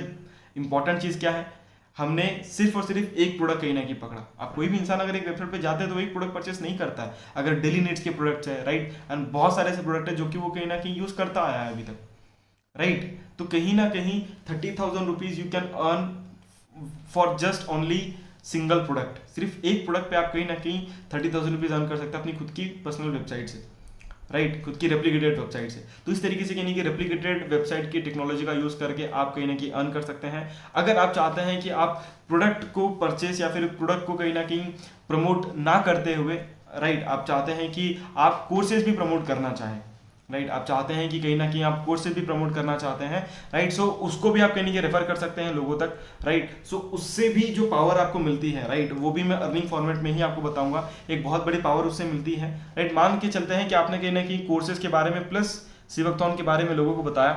इंपॉर्टेंट चीज़ क्या है, हमने सिर्फ और सिर्फ एक प्रोडक्ट कहीं ना कहीं पकड़ा। अब कोई भी इंसान अगर एक वेबसाइट पे जाते हैं तो एक प्रोडक्ट परचेस नहीं करता है, अगर डेली नीड्स के प्रोडक्ट्स है, राइट, एंड बहुत सारे ऐसे प्रोडक्ट है जो कि वो कहीं ना कहीं यूज करता आया है अभी तक, राइट। तो कहीं ना कहीं 30,000 rupees you can earn for just only single product. सिर्फ एक प्रोडक्ट पे आप कहीं ना कहीं 30,000 रुपीज अर्न कर सकते हैं अपनी खुद की पर्सनल वेबसाइट से, राइट, खुद की रेप्लिकेटेड वेबसाइट से। तो इस तरीके से यानी कि रेप्लिकेटेड वेबसाइट की टेक्नोलॉजी का यूज करके आप कहीं ना कहीं अर्न कर सकते हैं। अगर आप चाहते हैं कि आप प्रोडक्ट को परचेस या फिर प्रोडक्ट को कहीं ना कहीं प्रमोट ना करते हुए, राइट, आप चाहते हैं कि आप कोर्सेज भी प्रमोट करना चाहें, राइट। आप चाहते हैं कि कहीं ना कहीं आप कोर्सेज भी प्रमोट करना चाहते हैं, राइट। सो उसको भी आप कहीं ना कहीं रेफर कर सकते हैं लोगों तक, राइट। सो उससे भी जो पावर आपको मिलती है, राइट, वो भी मैं अर्निंग फॉर्मेट में ही आपको बताऊंगा। एक बहुत बड़ी पावर उससे मिलती है, राइट। मान के चलते हैं कि आपने कहीं ना कहीं कोर्सेज के बारे में प्लस सिवकथॉन के बारे में लोगों को बताया,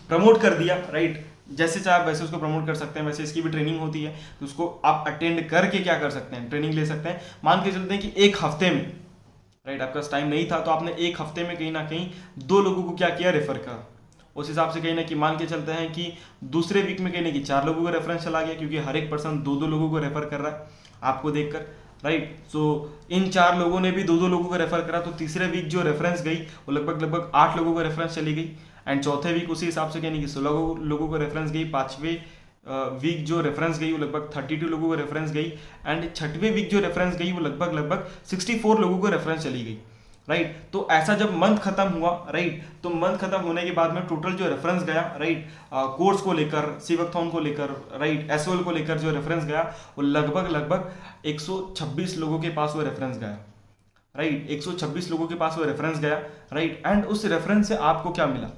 प्रमोट कर दिया, राइट। जैसे चाहे आप वैसे उसको प्रमोट कर सकते हैं। वैसे इसकी भी ट्रेनिंग होती है, तो उसको आप अटेंड करके क्या कर सकते हैं, ट्रेनिंग ले सकते हैं। मान के चलते हैं कि एक हफ्ते में, राइट, आपके पास टाइम नहीं था तो आपने एक हफ्ते में कहीं ना कहीं 2 लोगों को क्या किया, रेफर करा। उस हिसाब से कहीं ना कहीं मान के चलते हैं कि दूसरे वीक में कहीं ना कहीं 4 लोगों का रेफरेंस चला गया, क्योंकि हर एक पर्सन 2-2 लोगों को रेफर कर रहा है आपको देखकर, राइट। सो इन 4 लोगों ने भी 2-2 लोगों को रेफर करा, तो तीसरे वीक जो रेफरेंस गई वो लगभग 8 लोगों को रेफरेंस चली गई। एंड चौथे वीक उसी हिसाब से यानी कि 16 लोगों को रेफरेंस गई। 5वें वीक जो रेफरेंस गई वो लगभग 32 लोगों को रेफरेंस गई। एंड 6वें वीक जो रेफरेंस गई वो लगभग 64 लोगों को रेफरेंस चली गई, राइट। तो ऐसा जब मंथ खत्म हुआ, राइट, तो मंथ खत्म होने के बाद में टोटल जो रेफरेंस गया, राइट, कोर्स को लेकर, सिवकथॉन को लेकर, राइट, एसओएल को लेकर जो रेफरेंस गया वो लगभग 126 लोगों के पास वो रेफरेंस गया, राइट। 126 लोगों के पास वो रेफरेंस गया, राइट। एंड उस रेफरेंस से आपको क्या मिला,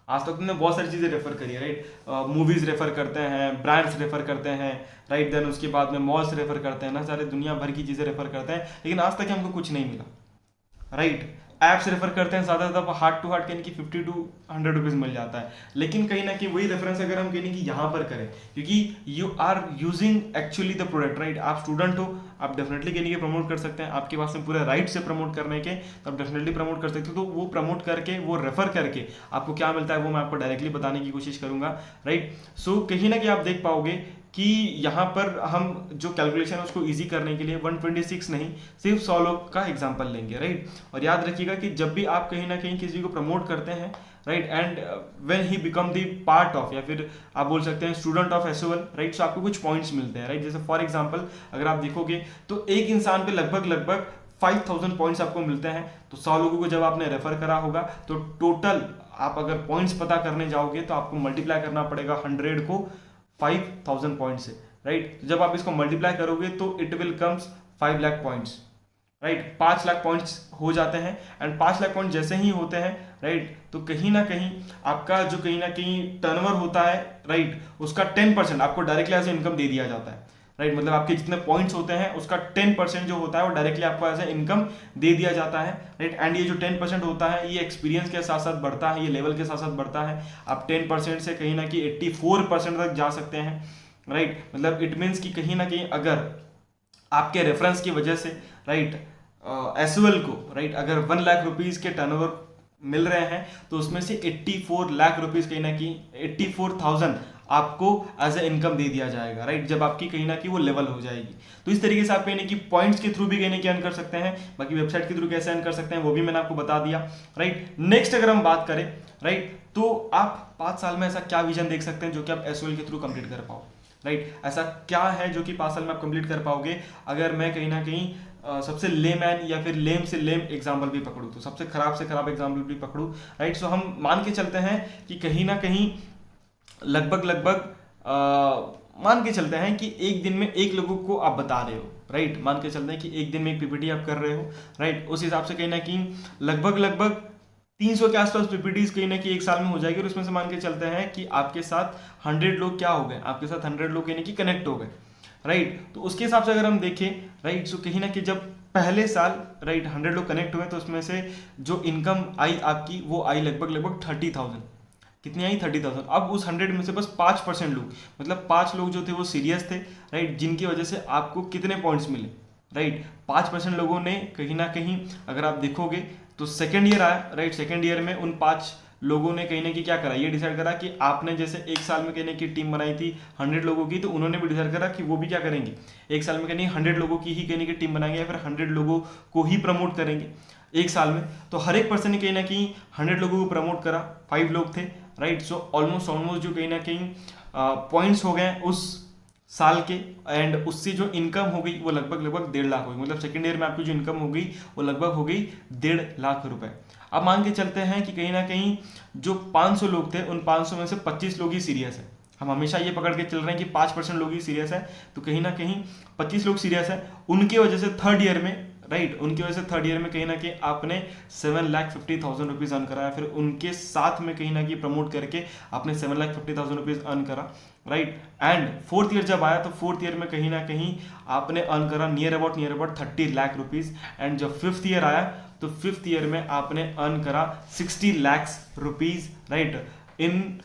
आज तक तुमने बहुत सारी चीजें रेफर करी है, राइट। मूवीज रेफर करते हैं, ब्रांड्स रेफर करते हैं, राइट। देन उसके बाद में मॉल्स रेफर करते हैं ना, सारे दुनिया भर की चीजें रेफर करते हैं, लेकिन आज तक हमको कुछ नहीं मिला, राइट। ऐप्स रेफर करते हैं ज़्यादा ज़्यादा हार्ट टू हार्ट कहीं की 50 to 100 रुपीज़ मिल जाता है, लेकिन कहीं ना कहीं वही रेफरेंस अगर हम कहीं कि यहाँ पर करें, क्योंकि you are using actually the product, right. आप स्टूडेंट हो, आप डेफिनेटली कहीं प्रमोट कर सकते हैं, आपके पास में पूरे राइट से प्रमोट करने के, तो आप डेफिनेटली प्रमोट कर सकते हो। तो वो प्रमोट करके, वो रेफर करके आपको क्या मिलता है वो मैं आपको डायरेक्टली बताने की कोशिश करूंगा, राइट। सो कहीं ना कहीं आप देख पाओगे कि यहाँ पर हम जो कैलकुलेशन है उसको इजी करने के लिए 126 नहीं, सिर्फ 100 लोग का एग्जांपल लेंगे, राइट। और याद रखिएगा कि जब भी आप कहीं ना कहीं किसी को प्रमोट करते हैं, right, and when he become the part of, या फिर आप बोल सकते हैं स्टूडेंट ऑफ एसओएल, राइट, सो आपको कुछ पॉइंट्स मिलते हैं, राइट। जैसे फॉर एग्जाम्पल अगर आप देखोगे तो एक इंसान पे लगभग 5000 पॉइंट्स आपको मिलते हैं। तो 100 लोगों को जब आपने रेफर करा होगा तो टोटल आप अगर पॉइंट्स पता करने जाओगे तो आपको मल्टीप्लाई करना पड़ेगा 100 को 5000 पॉइंट से, राइट। जब आप इसको मल्टीप्लाई करोगे तो it will comes 5 lakh points, right. 5 lakh points हो जाते हैं। एंड 5 लाख पॉइंट जैसे ही होते हैं, राइट, तो कहीं ना कहीं आपका जो कहीं ना कहीं टर्नओवर होता है, राइट, उसका 10% आपको डायरेक्टली एज इनकम दे दिया जाता है, राइट। मतलब आपके जितने पॉइंट्स होते हैं उसका 10% जो होता है वो डायरेक्टली आपको एज ए इनकम दे दिया जाता है, राइट। एंड ये जो 10% होता है ये एक्सपीरियंस के साथ साथ बढ़ता है, ये लेवल के साथ साथ बढ़ता है। आप 10% से कहीं ना कहीं 84% तक जा सकते हैं, राइट। मतलब इट मीन्स कि कहीं ना कहीं अगर आपके रेफरेंस की वजह से, राइट, एसओएल को, राइट, अगर 1 लाख रुपीज के टर्नओवर मिल रहे हैं तो उसमें से 84 लाख रुपीज कहीं ना कहीं 84,000 आपको एज ए इनकम दे दिया जाएगा, राइट, जब आपकी कहीं ना कहीं वो लेवल हो जाएगी। तो इस तरीके से आप कहीं कि पॉइंट्स के थ्रू भी कहीं अर्न कर सकते हैं। बाकी वेबसाइट के थ्रू कैसे अर्न कर सकते हैं वो भी मैंने आपको बता दिया, राइट। नेक्स्ट अगर हम बात करें, राइट, तो आप 5 साल में ऐसा क्या विजन देख सकते हैं जो कि आप एसओएल के थ्रू कंप्लीट कर पाओ, राइट। ऐसा क्या है जो कि 5 साल में आप कंप्लीट कर पाओगे। अगर मैं कहीं ना कहीं सबसे लेमैन या फिर लेम से लेम एग्जाम्पल भी पकड़ूं, तो सबसे खराब से खराब एग्जाम्पल भी पकड़ूं, राइट। सो हम मान के चलते हैं कि कहीं ना कहीं लगभग मान के चलते हैं कि एक दिन में 1 लोगों को आप बता रहे हो, राइट। मान के चलते हैं कि एक दिन में एक पीपीटी आप कर रहे हो, राइट। उस हिसाब से कहीं ना कहीं लगभग 300 के आसपास पीपीटीज कहीं ना कहीं 1 साल में हो जाएगी। और उसमें से मान के चलते हैं कि आपके साथ 100 लोग क्या हो गए, आपके साथ 100 लोग यानी कि कनेक्ट हो गए, राइट। तो उसके हिसाब से अगर हम देखें, राइट, सो कहीं ना कहीं जब पहले साल, राइट, 100 लोग कनेक्ट हुए तो उसमें से जो इनकम आई आपकी वो आई लगभग 30,000। कितनी आई? 30,000। अब उस 100 में से बस 5% लोग, मतलब 5 लोग जो थे वो सीरियस थे, राइट, जिनकी वजह से आपको कितने पॉइंट्स मिले, राइट। 5% लोगों ने कहीं ना कहीं अगर आप देखोगे तो सेकेंड ईयर आया, राइट। सेकेंड ईयर में उन 5 लोगों ने कहीं ना कहीं क्या करा, ये डिसाइड करा कि आपने जैसे 1 साल में कहने की टीम बनाई थी 100 लोगों की, तो उन्होंने भी डिसाइड करा कि वो भी क्या करेंगे, 1 साल में कहने 100 लोगों की ही कहने की टीम बनाएंगे या फिर 100 लोगों को ही प्रमोट करेंगे 1 साल में। तो हर एक पर्सन ने कहीं ना कहीं 100 लोगों को प्रमोट करा, 5 लोग थे, राइट। सो ऑलमोस्ट जो कहीं ना कहीं पॉइंट्स हो गए उस साल के, एंड उससे जो इनकम हो गई वो लगभग 1.5 लाख हो गई। मतलब सेकेंड ईयर में आपकी जो इनकम हो गई वो लगभग हो गई 1.5 लाख रुपए। अब मान के चलते हैं कि कहीं ना कहीं जो 500 लोग थे उन 500 में से 25 लोग ही सीरियस है। हम हमेशा ये पकड़ के चल रहे हैं कि 5% लोग ही सीरियस है, तो कहीं ना कहीं 25 लोग सीरियस है। उनकी वजह से थर्ड ईयर में, राइट, उनकी वजह से थर्ड ईयर में कहीं ना कहीं आपने 7,50,000 रुपीज़ अर्न करा, फिर उनके साथ में कहीं ना कहीं प्रमोट करके आपने 7,50,000 रुपीज़ अर्न करा, राइट। एंड फोर्थ ईयर जब आया तो फोर्थ ईयर में कहीं ना कहीं आपने अर्न करा near about 30 lakh rupees. And जब फिफ्थ ईयर आया तो फिफ्थ ईयर में आपने अर्न करा 60 lakhs rupees, right, in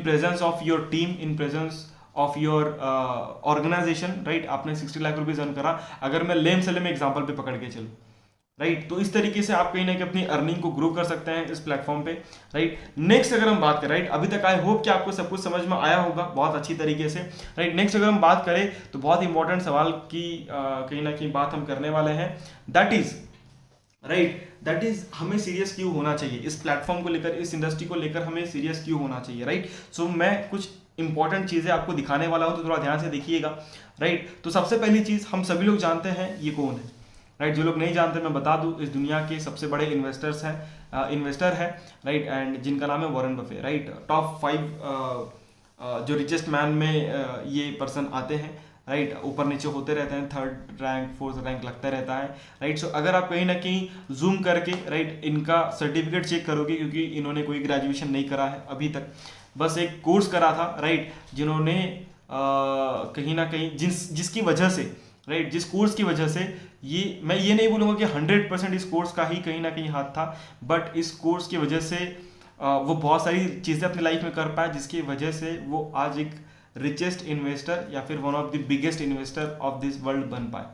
presence of your team, in presence of your organisation, right. आपने 60 लाख रुपीज़ अर्न करा, अगर मैं लेम सेलेम एग्जाम्पल पे पकड़ के चलूँ, राइट। तो इस तरीके से आप कहीं ना कहीं अपनी अर्निंग को ग्रो कर सकते हैं इस प्लेटफॉर्म पे, राइट। नेक्स्ट अगर हम बात करें, राइट, अभी तक आई होप कि आपको सब कुछ समझ में आया होगा बहुत अच्छी तरीके से, राइट। नेक्स्ट अगर हम बात करें तो बहुत इंपॉर्टेंट सवाल की कहीं ना कहीं बात हम करने वाले हैं, that is, right, that is हमें सीरियस क्यों होना चाहिए इस प्लेटफॉर्म को लेकर, इस इंडस्ट्री को लेकर हमें सीरियस क्यों होना चाहिए, राइट। सो मैं कुछ इंपॉर्टेंट चीजें आपको दिखाने वाला हूं, तो थोड़ा ध्यान से देखिएगा, राइट। तो सबसे पहली चीज, हम सभी लोग जानते हैं ये कौन है, राइट। जो लोग नहीं जानते मैं बता दूं, इस दुनिया के सबसे बड़े इन्वेस्टर है, राइट, एंड जिनका नाम है वॉरेन बफे, राइट। टॉप 5 जो रिचेस्ट मैन में ये पर्सन आते हैं, राइट। ऊपर नीचे होते रहते हैं, थर्ड रैंक फोर्थ रैंक लगता रहता है, राइट। सो अगर आप कहीं ना कहीं जूम करके, राइट, इनका सर्टिफिकेट चेक करोगे, क्योंकि इन्होंने कोई ग्रेजुएशन नहीं करा है अभी तक, बस एक कोर्स करा था, राइट, जिन्होंने कहीं ना कहीं जिसकी वजह से, राइट, जिस कोर्स की वजह से, ये मैं ये नहीं बोलूँगा कि 100% इस कोर्स का ही कहीं ना कहीं हाथ था, बट इस कोर्स की वजह से वो बहुत सारी चीज़ें अपनी लाइफ में कर पाए, जिसकी वजह से वो आज एक रिचेस्ट इन्वेस्टर या फिर one of the biggest investor of this world बन पाए,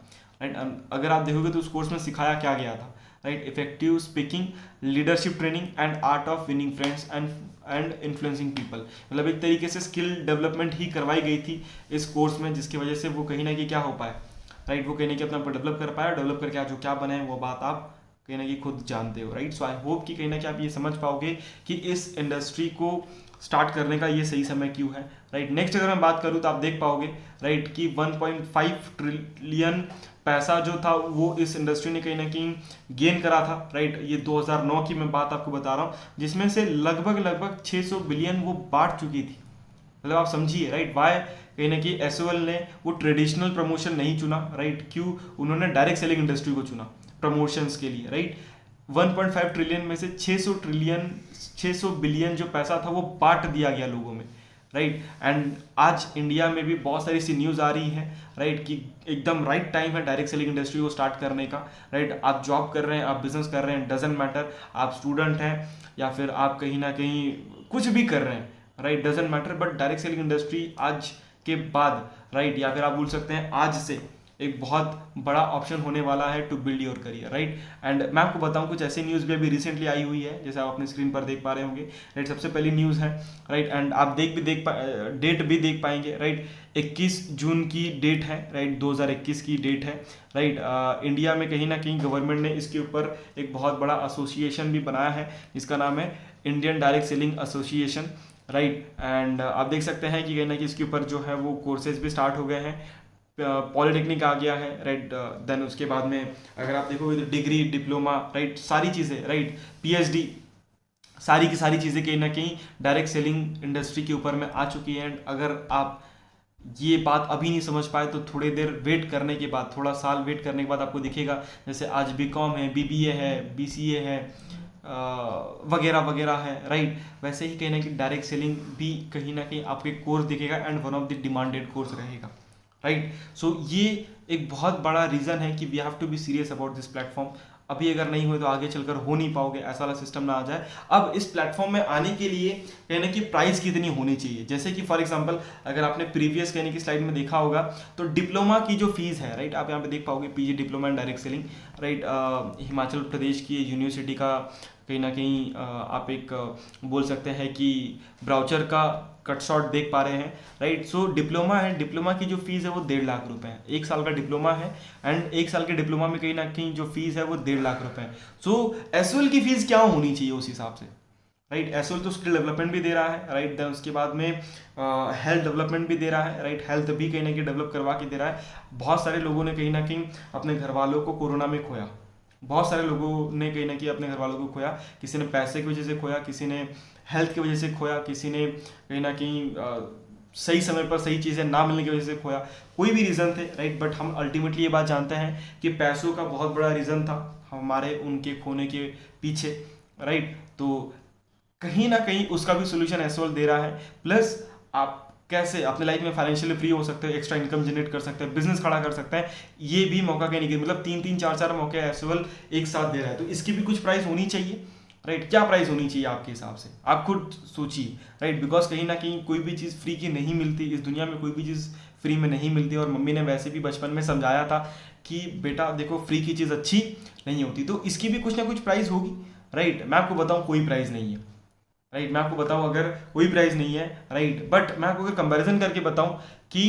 राइट। अगर आप देखोगे तो उस कोर्स में सिखाया क्या गया था, right, effective speaking, leadership training and art of winning friends and influencing people. मतलब एक तरीके से स्किल डेवलपमेंट ही करवाई गई थी इस कोर्स में, जिसकी वजह से वो कहीं ना कहीं क्या हो पाए, राइट, वो कहीं ना कहीं अपना आपको डेवलप कर पाया, डेवलप करके आज जो क्या बने वो बात आप कहीं ना कहीं खुद जानते हो, राइट। सो आई होप कि कहीं ना कहीं आप ये समझ पाओगे कि इस इंडस्ट्री को स्टार्ट करने का ये सही समय क्यों है, राइट। नेक्स्ट अगर मैं बात करूँ तो आप देख पाओगे, राइट, कि 1.5 ट्रिलियन पैसा जो था वो इस इंडस्ट्री ने कहीं ना कहीं गेन करा था, राइट। ये 2009 की मैं बात आपको बता रहा हूँ, जिसमें से लगभग 600 बिलियन वो बांट चुकी थी। मतलब आप समझिए, राइट, वाई कहीं ना कहीं एसओएल ने वो ट्रेडिशनल प्रमोशन नहीं चुना, राइट, क्यों उन्होंने डायरेक्ट सेलिंग इंडस्ट्री को चुना प्रमोशंस के लिए, राइट। 1.5 ट्रिलियन में से 600 बिलियन जो पैसा था वो बांट दिया गया लोगों में, राइट। एंड आज इंडिया में भी बहुत सारी सी न्यूज़ आ रही है, राइट, कि एकदम राइट टाइम है डायरेक्ट सेलिंग इंडस्ट्री को स्टार्ट करने का, राइट। आप जॉब कर रहे हैं, आप बिजनेस कर रहे हैं, डजेंट मैटर, आप स्टूडेंट हैं या फिर आप कहीं ना कहीं कुछ भी कर रहे हैं, right, doesn't matter, but direct selling industry आज के बाद, राइट, या फिर आप बोल सकते हैं आज से एक बहुत बड़ा ऑप्शन होने वाला है to build your career, right. And मैं आपको बताऊं कुछ ऐसी न्यूज़ भी अभी रिसेंटली आई हुई है, जैसे आप अपने स्क्रीन पर देख पा रहे होंगे, राइट। सबसे पहली न्यूज़ है, राइट, एंड आप डेट भी देख पाएंगे, राइट। 21 जून की डेट है, राइट, 2021 की डेट है, राइट। इंडिया में कहीं ना कहीं गवर्नमेंट ने इसके ऊपर एक बहुत बड़ा एसोसिएशन भी बनाया है, जिसका नाम है Indian direct selling association, right. And आप देख सकते हैं कि कहीं ना कहीं इसके ऊपर जो है वो कोर्सेज भी स्टार्ट हो गए हैं, पॉलिटेक्निक आ गया है, राइट। देन उसके बाद में अगर आप देखोगे तो डिग्री, डिप्लोमा, राइट, सारी चीज़ें, राइट, पीएचडी, सारी की सारी चीज़ें कहीं ना कहीं डायरेक्ट सेलिंग इंडस्ट्री के ऊपर में आ चुकी हैं। एंड अगर आप ये बात अभी नहीं समझ पाए तो थोड़ी देर वेट करने के बाद, थोड़ा साल वेट करने के बाद आपको दिखेगा, जैसे आज बीकॉम है, बीबीए है, बीसीए है, वगैरह वगैरह है, राइट। वैसे ही कहीं ना कहीं डायरेक्ट सेलिंग भी कहीं ना कहीं आपके कोर्स दिखेगा and one of the demanded course रहेगा, राइट। सो ये एक बहुत बड़ा रीज़न है कि we have to be serious about this platform. अभी अगर नहीं हुए तो आगे चलकर हो नहीं पाओगे, ऐसा वाला सिस्टम ना आ जाए। अब इस प्लेटफॉर्म में आने के लिए कहने की प्राइस कितनी होनी चाहिए, जैसे कि फॉर एग्जांपल अगर आपने प्रीवियस कहने की स्लाइड में देखा होगा तो डिप्लोमा की जो फीस है, राइट, आप यहाँ पे देख पाओगे PG diploma in direct selling, right, Himachal Pradesh की यूनिवर्सिटी का कहीं ना कहीं आप एक बोल सकते हैं कि ब्राउचर का कट शॉट देख पा रहे हैं, राइट। सो डिप्लोमा है, डिप्लोमा की जो फीस है वो 1.5 लाख रुपए है, 1 साल का डिप्लोमा है, एंड 1 साल के डिप्लोमा में कहीं ना कहीं जो फीस है वो 1.5 लाख रुपए है। सो एसओएल की फीस क्या होनी चाहिए उस हिसाब से, राइट। एसओएल तो स्किल डेवलपमेंट भी दे रहा है, राइट, देन उसके बाद में हेल्थ डेवलपमेंट भी दे रहा है, राइट, हेल्थ भी कहीं ना कहीं डेवलप करवा के दे रहा है। बहुत सारे लोगों ने कहीं ना कहीं अपने घर वालों को कोरोना में खोया, बहुत सारे लोगों ने कहीं ना कहीं अपने घर वालों को खोया, किसी ने पैसे की वजह से खोया, किसी ने हेल्थ की वजह से खोया, किसी ने कहीं ना कहीं सही समय पर सही चीज़ें ना मिलने की वजह से खोया, कोई भी रीज़न थे, राइट। बट हम अल्टीमेटली ये बात जानते हैं कि पैसों का बहुत बड़ा रीज़न था हमारे उनके खोने के पीछे, राइट। तो कहीं ना कहीं उसका भी सोल्यूशन एसओएल दे रहा है। प्लस आप कैसे अपने लाइफ में फाइनेंशियली फ्री हो सकते हैं, एक्स्ट्रा इनकम जनरेट कर सकते हैं, बिजनेस खड़ा कर सकते हैं, ये भी मौका कहीं नहीं, मतलब 3-3 4-4 मौके एसओएल एक साथ दे रहा है। तो इसकी भी कुछ प्राइस होनी चाहिए, राइट। क्या प्राइस होनी चाहिए आपके हिसाब से, आप खुद सोचिए, राइट। बिकॉज कहीं ना कहीं कोई भी चीज़ फ्री की नहीं मिलती इस दुनिया में, कोई भी चीज़ फ्री में नहीं मिलती। और मम्मी ने वैसे भी बचपन में समझाया था कि बेटा देखो फ्री की चीज़ अच्छी नहीं होती, तो इसकी भी कुछ ना कुछ प्राइस होगी, राइट। मैं आपको बताऊं कोई प्राइस नहीं है, राइट। मैं आपको बताऊं अगर कोई प्राइस नहीं है, राइट। बट मैं आपको अगर कंपैरिजन करके बताऊं कि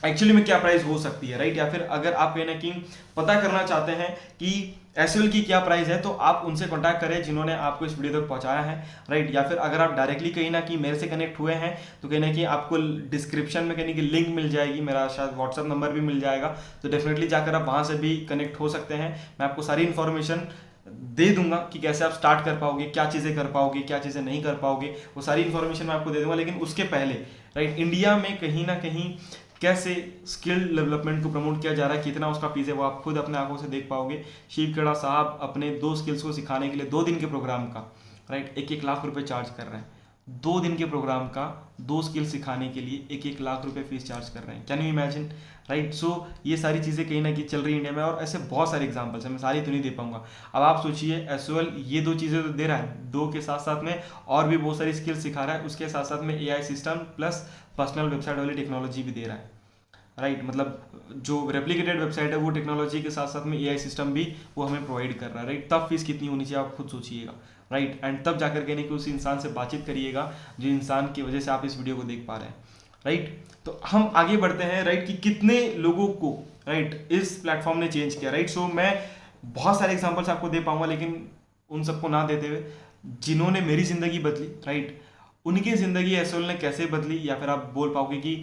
एक्चुअली में क्या प्राइस हो सकती है, राइट। या फिर अगर आप कहीं ना कहीं पता करना चाहते हैं कि एसएल की क्या प्राइस है, तो आप उनसे कांटेक्ट करें जिन्होंने आपको इस वीडियो तक पहुंचाया है, राइट। या फिर अगर आप डायरेक्टली कहीं ना कहीं मेरे से कनेक्ट हुए हैं तो कहीं ना कहीं आपको डिस्क्रिप्शन में कहीं की लिंक मिल जाएगी, मेरा शायद व्हाट्सअप नंबर भी मिल जाएगा, तो डेफिनेटली जाकर आप वहां से भी कनेक्ट हो सकते हैं। मैं आपको सारी इन्फॉर्मेशन दे दूंगा कि कैसे आप स्टार्ट कर पाओगे, क्या चीज़ें कर पाओगे, क्या चीज़ें नहीं कर पाओगे, वो सारी इन्फॉर्मेशन मैं आपको दे दूंगा। लेकिन उसके पहले, राइट, इंडिया में कहीं ना कहीं कैसे स्किल डेवलपमेंट को प्रमोट किया जा रहा है, कितना उसका फीस है, वो आप खुद अपने आंखों से देख पाओगे। शिव खेड़ा साहब अपने 2 स्किल्स को सिखाने के लिए 2 दिन के प्रोग्राम का, राइट, 1-1 लाख रुपए चार्ज कर रहे हैं। 2 दिन के प्रोग्राम का 2 स्किल सिखाने के लिए 1-1 लाख रुपए फीस चार्ज कर रहे हैं। Can you imagine, right. So ये सारी चीज़ें कहीं ना कहीं चल रही है इंडिया में, और ऐसे बहुत सारे एग्जांपल्स हैं, मैं सारी तो नहीं दे पाऊंगा। अब आप सोचिए एसओएल ये 2 चीज़ें तो दे रहा है, 2 के साथ साथ में और भी बहुत सारी स्किल सिखा रहा है, उसके साथ साथ में AI system plus personal website वाली टेक्नोलॉजी भी दे रहा है, राइट। मतलब जो रेप्लिकेटेड वेबसाइट है वो टेक्नोलॉजी के साथ साथ में एआई सिस्टम भी वो हमें प्रोवाइड कर रहा है, राइट। तब फीस कितनी होनी चाहिए आप खुद सोचिएगा, राइट। एंड तब जाकर के नहीं कि उस इंसान से बातचीत करिएगा जो इंसान की वजह से आप इस वीडियो को देख पा रहे हैं, राइट। तो हम आगे बढ़ते हैं, राइट, कि कितने लोगों को, राइट, इस प्लेटफॉर्म ने चेंज किया, राइट। सो मैं बहुत सारे एग्जाम्पल्स आपको दे पाऊंगा, लेकिन उन सबको ना देते हुए जिन्होंने मेरी जिंदगी बदली, राइट, उनकी जिंदगी एसओएल ने कैसे बदली, या फिर आप बोल पाओगे कि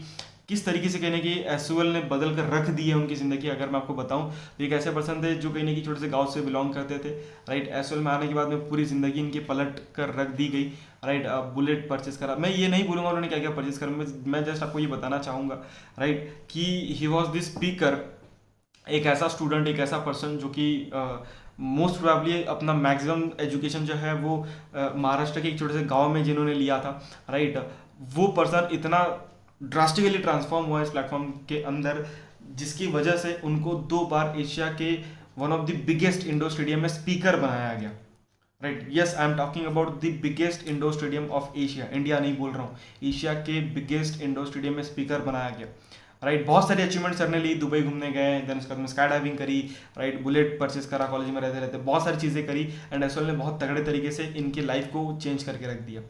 किस तरीके से कहने की एसओएल ने बदल कर रख दी है उनकी ज़िंदगी। अगर मैं आपको बताऊं तो एक ऐसे पर्सन थे जो कहीं की छोटे से गांव से बिलोंग करते थे, राइट। एसओएल में आने के बाद में पूरी ज़िंदगी इनकी पलट कर रख दी गई, राइट। बुलेट परचेस करा, मैं ये नहीं बोलूँगा उन्होंने क्या क्या परचेस करा, मैं जस्ट आपको ये बताना चाहूँगा, राइट, कि ही वॉज दिस स्पीकर, एक ऐसा स्टूडेंट, एक ऐसा पर्सन जो कि मोस्ट प्रोबेबली अपना मैक्सिमम एजुकेशन जो है वो महाराष्ट्र के एक छोटे से गांव में जिन्होंने लिया था, राइट। वो पर्सन इतना ड्रास्टिकली ट्रांसफॉर्म हुआ इस प्लेटफॉर्म के अंदर, जिसकी वजह से उनको 2 बार एशिया के one of the biggest indoor stadium में स्पीकर बनाया गया, right. Yes, I am talking about the biggest indoor stadium of Asia, India नहीं बोल रहा हूँ, एशिया के बिगेस्ट इंडोर स्टेडियम में स्पीकर बनाया गया, राइट। बहुत सारी अचीवमेंट सर ने ली, दुबई घूमने गए, देन उसके बाद में स्काई डाइविंग करी, राइट, बुलेट परचेस करा, कॉलेज में रहते रहते बहुत सारी चीज़ें करी, एंड एसओएल ने बहुत तगड़े तरीके से इनकी लाइफ को चेंज करके रख दिया,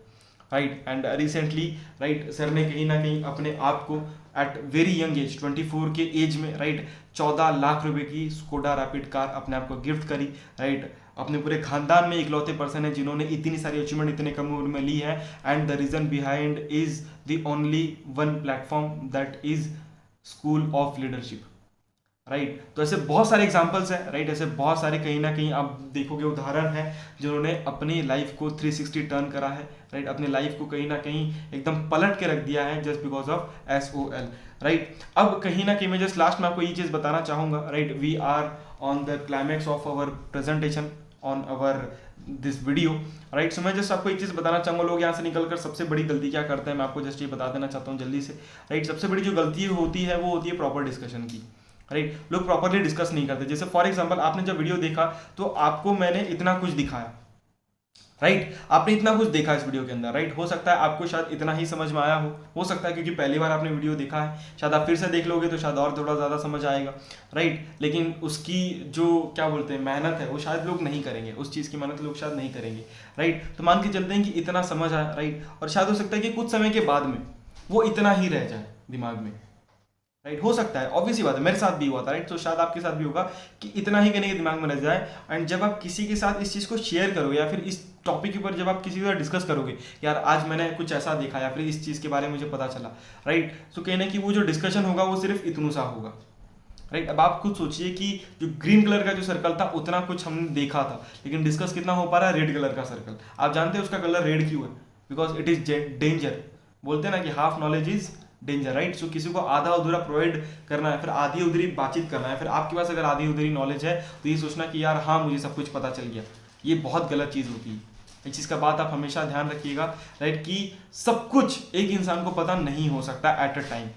right. And recently, right, sir ने कहीं ना कहीं अपने आप को एट वेरी यंग एज 24 के एज में, राइट, 14 लाख रुपए की स्कोडा रैपिड कार अपने आप को गिफ्ट करी, राइट। अपने पूरे खानदान में इकलौते पर्सन है जिन्होंने इतनी सारी अचीवमेंट इतने कम उम्र में ली है, and the reason behind is the only one platform that is school of leadership, right. तो ऐसे बहुत सारे एग्जाम्पल्स हैं, राइट। ऐसे बहुत सारे कहीं ना कहीं आप देखोगे उदाहरण है जिन्होंने अपनी लाइफ को 360 टर्न करा है, राइट। अपनी लाइफ को कहीं ना कहीं एकदम पलट के रख दिया है just because of SOL, right. अब कहीं ना कहीं मैं जस्ट लास्ट में आपको ये चीज़ बताना चाहूँगा, right, we are on the climax of our presentation on our this video, right. So मैं जस्ट आपको एक चीज़ बताना चाहूँगा, लोग यहाँ से निकलकर सबसे बड़ी गलती क्या करते हैं, मैं आपको जस्ट ये बता देना चाहता हूँ जल्दी से, राइट। सबसे बड़ी जो गलती होती है वो होती है प्रॉपर डिस्कशन की, राइट। लोग प्रॉपरली डिस्कस नहीं करते। जैसे फॉर एग्जांपल आपने जब वीडियो देखा तो आपको मैंने इतना कुछ दिखाया, राइट, आपने इतना कुछ देखा इस वीडियो के अंदर, राइट। हो सकता है आपको शायद इतना ही समझ में आया हो सकता है क्योंकि पहली बार आपने वीडियो देखा है, शायद आप फिर से देख लोगे तो शायद और थोड़ा ज़्यादा समझ आएगा, राइट। लेकिन उसकी जो क्या बोलते हैं मेहनत है वो शायद लोग नहीं करेंगे, उस चीज़ की मेहनत लोग शायद नहीं करेंगे, राइट। तो मान के चलते हैं कि इतना समझ आया, राइट, और शायद हो सकता है कि कुछ समय के बाद में वो इतना ही रह जाए दिमाग में, राइट। हो सकता है, ऑब्वियसली बात है, मेरे साथ भी हुआ था, राइट। तो शायद आपके साथ भी होगा कि इतना ही कहने के दिमाग में रह जाए, एंड जब आप किसी के साथ इस चीज़ को शेयर करोगे या फिर इस टॉपिक के ऊपर जब आप किसी के साथ डिस्कस करोगे, यार आज मैंने कुछ ऐसा देखा या फिर इस चीज़ के बारे में मुझे पता चला, राइट। तो कहना कि वो जो डिस्कशन होगा वो सिर्फ इतनू सा होगा, राइट। अब आप खुद सोचिए कि जो ग्रीन कलर का जो सर्कल था उतना कुछ हमने देखा था, लेकिन डिस्कस कितना हो पा रहा है रेड कलर का सर्कल। आप जानते हैं उसका कलर रेड क्यों है? Because it is danger. बोलते हैं ना कि half knowledge is danger, right. So किसी को आधा अधूरा प्रोवाइड करना है, फिर आधी उधरी बातचीत करना है, फिर आपके पास अगर आधी उधरी नॉलेज है तो ये सोचना कि यार हाँ मुझे सब कुछ पता चल गया, ये बहुत गलत चीज़ होती है। इस चीज़ का बात आप हमेशा ध्यान रखिएगा, राइट, कि सब कुछ एक इंसान को पता नहीं हो सकता एट अ टाइम,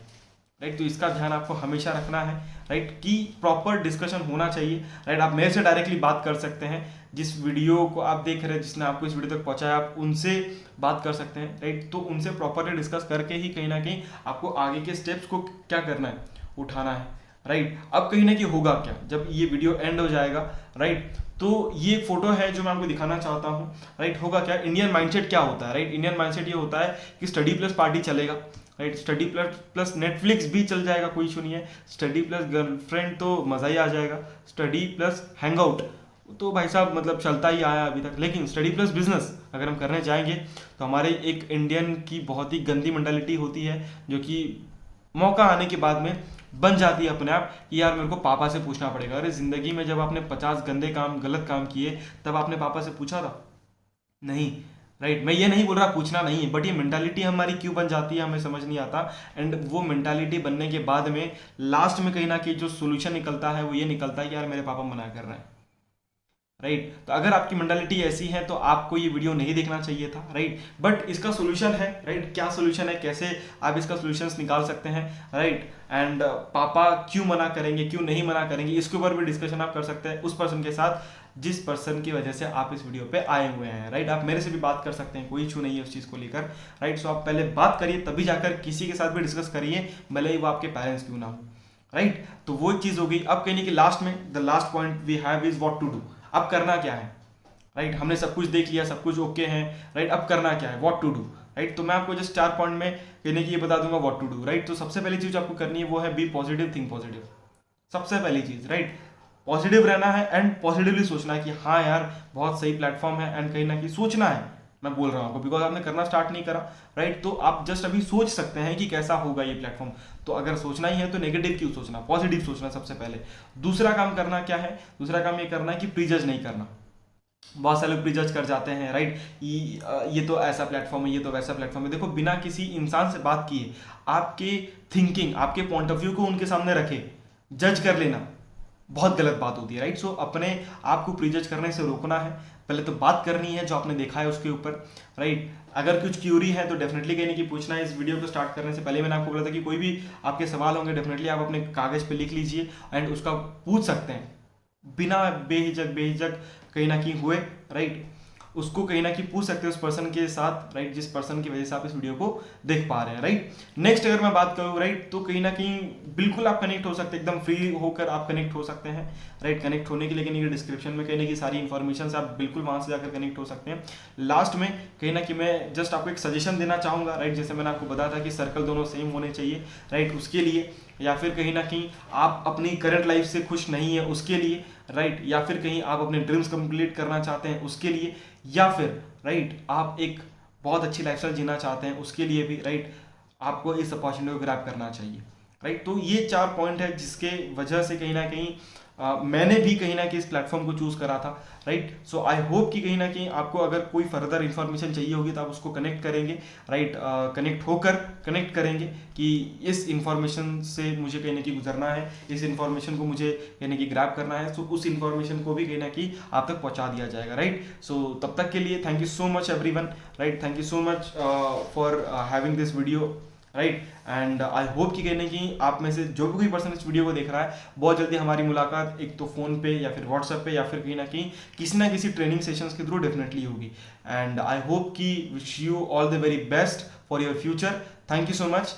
राइट। तो इसका ध्यान आपको हमेशा रखना है, राइट, कि प्रॉपर डिस्कशन होना चाहिए, राइट। आप मेरे से डायरेक्टली बात कर सकते हैं, जिस वीडियो को आप देख रहे हैं, जिसने आपको इस वीडियो तक पहुंचाया, आप उनसे बात कर सकते हैं, राइट। तो उनसे प्रॉपरली डिस्कस करके ही कहीं ना कहीं आपको आगे के स्टेप्स को क्या करना है, उठाना है, राइट। अब कहीं ना कहीं होगा क्या, जब ये वीडियो एंड हो जाएगा, राइट, तो ये फोटो है जो मैं आपको दिखाना चाहता हूँ, राइट। होगा क्या, इंडियन माइंडसेट क्या होता है, राइट। इंडियन माइंडसेट ये होता है कि स्टडी प्लस पार्टी चलेगा, राइट। स्टडी प्लस नेटफ्लिक्स भी चल जाएगा, कोई इशू नहीं है। स्टडी प्लस गर्लफ्रेंड तो मज़ा ही आ जाएगा। स्टडी प्लस हैंगआउट तो भाई साहब मतलब चलता ही आया अभी तक। लेकिन स्टडी प्लस बिजनेस अगर हम करने जाएंगे तो हमारे एक इंडियन की बहुत ही गंदी मेंटालिटी होती है, जो कि मौका आने के बाद में बन जाती है अपने आप कि यार मेरे को पापा से पूछना पड़ेगा। अरे जिंदगी में जब आपने 50 गंदे काम गलत काम किए तब आपने पापा से पूछा था? नहीं, राइट। मैं ये नहीं बोल रहा पूछना नहीं है, बट ये मेंटालिटी हमारी क्यों बन जाती है हमें समझ नहीं आता। एंड वो मेंटालिटी बनने के बाद में लास्ट में कहीं ना कहीं जो सोल्यूशन निकलता है वो ये निकलता है कि यार मेरे पापा मना कर रहे हैं, राइट। तो अगर आपकी मेंटालिटी ऐसी है तो आपको ये वीडियो नहीं देखना चाहिए था, राइट। बट इसका सोल्यूशन है, राइट। क्या सोल्यूशन है, कैसे आप इसका सोल्यूशंस निकाल सकते हैं, राइट। एंड पापा क्यों मना करेंगे, क्यों नहीं मना करेंगे, इसके ऊपर भी डिस्कशन आप कर सकते हैं उस पर्सन के साथ जिस पर्सन की वजह से आप इस वीडियो पे आए हुए हैं, राइट। आप मेरे से भी बात कर सकते हैं, कोई इशू नहीं है उस चीज़ को लेकर, राइट। सो आप पहले बात करिए, तभी जाकर किसी के साथ भी डिस्कस करिए, भले ही वो आपके पेरेंट्स क्यों ना हो, राइट। तो वो चीज़ हो गई। अब कहने की लास्ट में the last point we have is what to do. अब करना क्या है, राइट। हमने सब कुछ देख लिया, सब कुछ ओके है, राइट। अब करना क्या है, व्हाट टू डू, राइट। तो मैं आपको जस्ट 4 पॉइंट में कहने की ये बता दूंगा व्हाट टू डू, राइट। तो सबसे पहली चीज आपको करनी है वो है बी पॉजिटिव, थिंक पॉजिटिव। सबसे पहली चीज, राइट, पॉजिटिव रहना है एंड पॉजिटिवली सोचना है कि हाँ यार बहुत सही प्लेटफॉर्म है, एंड कहीं ना कहीं सोचना है। मैं बोल रहा हूँ आपको बिकॉज आपने करना स्टार्ट नहीं करा, राइट। तो आप जस्ट अभी सोच सकते हैं कि कैसा होगा ये प्लेटफॉर्म। तो अगर सोचना ही है तो नेगेटिव क्यों सोचना, पॉजिटिव सोचना सबसे पहले। दूसरा काम करना क्या है, दूसरा काम ये करना है कि प्रीजज नहीं करना। बहुत सारे लोग प्रीजज कर जाते हैं, राइट। ये तो ऐसा प्लेटफॉर्म है, ये तो वैसा प्लेटफॉर्म है। देखो बिना किसी इंसान से बात किए आपके थिंकिंग, आपके पॉइंट ऑफ व्यू को उनके सामने रखे जज कर लेना बहुत गलत बात होती है, राइट। सो अपने आप को प्रीजज करने से रोकना है। पहले तो बात करनी है जो आपने देखा है उसके ऊपर, राइट। अगर कुछ क्यूरी है तो डेफिनेटली कहने की पूछना है। इस वीडियो को स्टार्ट करने से पहले मैंने आपको बोला था कि कोई भी आपके सवाल होंगे डेफिनेटली आप अपने कागज पे लिख लीजिए एंड उसका पूछ सकते हैं बिना बेहिचक कहीं ना कहीं हुए, राइट। उसको कहीं ना कहीं पूछ सकते हैं उस पर्सन के साथ, राइट, जिस पर्सन की वजह से आप इस वीडियो को देख पा रहे हैं, राइट। नेक्स्ट अगर मैं बात करूँ, राइट, तो कहीं ना कहीं बिल्कुल आप कनेक्ट हो सकते हैं, एकदम फ्री होकर आप कनेक्ट हो सकते हैं, राइट। कनेक्ट होने के लिए कहीं डिस्क्रिप्शन में कहीं की सारी इन्फॉर्मेशन से आप बिल्कुल वहाँ से जाकर कनेक्ट हो सकते हैं। लास्ट में कहीं ना कहीं मैं जस्ट आपको एक सजेशन देना चाहूँगा, राइट। जैसे मैंने आपको बताया था कि सर्कल दोनों सेम होने चाहिए, राइट, उसके लिए, या फिर कहीं ना कहीं आप अपनी करंट लाइफ से खुश नहीं है उसके लिए, राइट, या फिर कहीं आप अपने ड्रीम्स कंप्लीट करना चाहते हैं उसके लिए, या फिर राइट आप एक बहुत अच्छी लाइफस्टाइल जीना चाहते हैं उसके लिए भी, राइट, आपको इस अपॉर्चुनिटी को ग्रैब करना चाहिए, राइट। तो ये 4 पॉइंट है जिसके वजह से कहीं ना कहीं मैंने भी कहीं ना कहीं इस प्लेटफॉर्म को चूज करा था, राइट। सो आई होप कि कहीं ना कहीं आपको अगर कोई फर्दर इन्फॉर्मेशन चाहिए होगी तो आप उसको कनेक्ट करेंगे, राइट, कनेक्ट करेंगे कि इस इन्फॉर्मेशन से मुझे कहीं ना कहीं गुजरना है, इस इन्फॉर्मेशन को मुझे कहीं ना कहीं ग्रैब करना है। सो उस इन्फॉर्मेशन को भी कहीं ना कहीं आप तक पहुंचा दिया जाएगा, राइट। सो तब तक के लिए thank you so much everyone, right. Thank you so much for having this video, right. And I hope कि कहीं ना कहीं आप में से जो भी कोई पर्सन इस वीडियो को देख रहा है, बहुत जल्दी हमारी मुलाकात एक तो फ़ोन पे या फिर व्हाट्सएप पे या फिर कहीं ना किसी ट्रेनिंग सेशंस के थ्रू डेफिनेटली होगी। एंड आई होप कि wish you all the very best for your future. Thank you so much.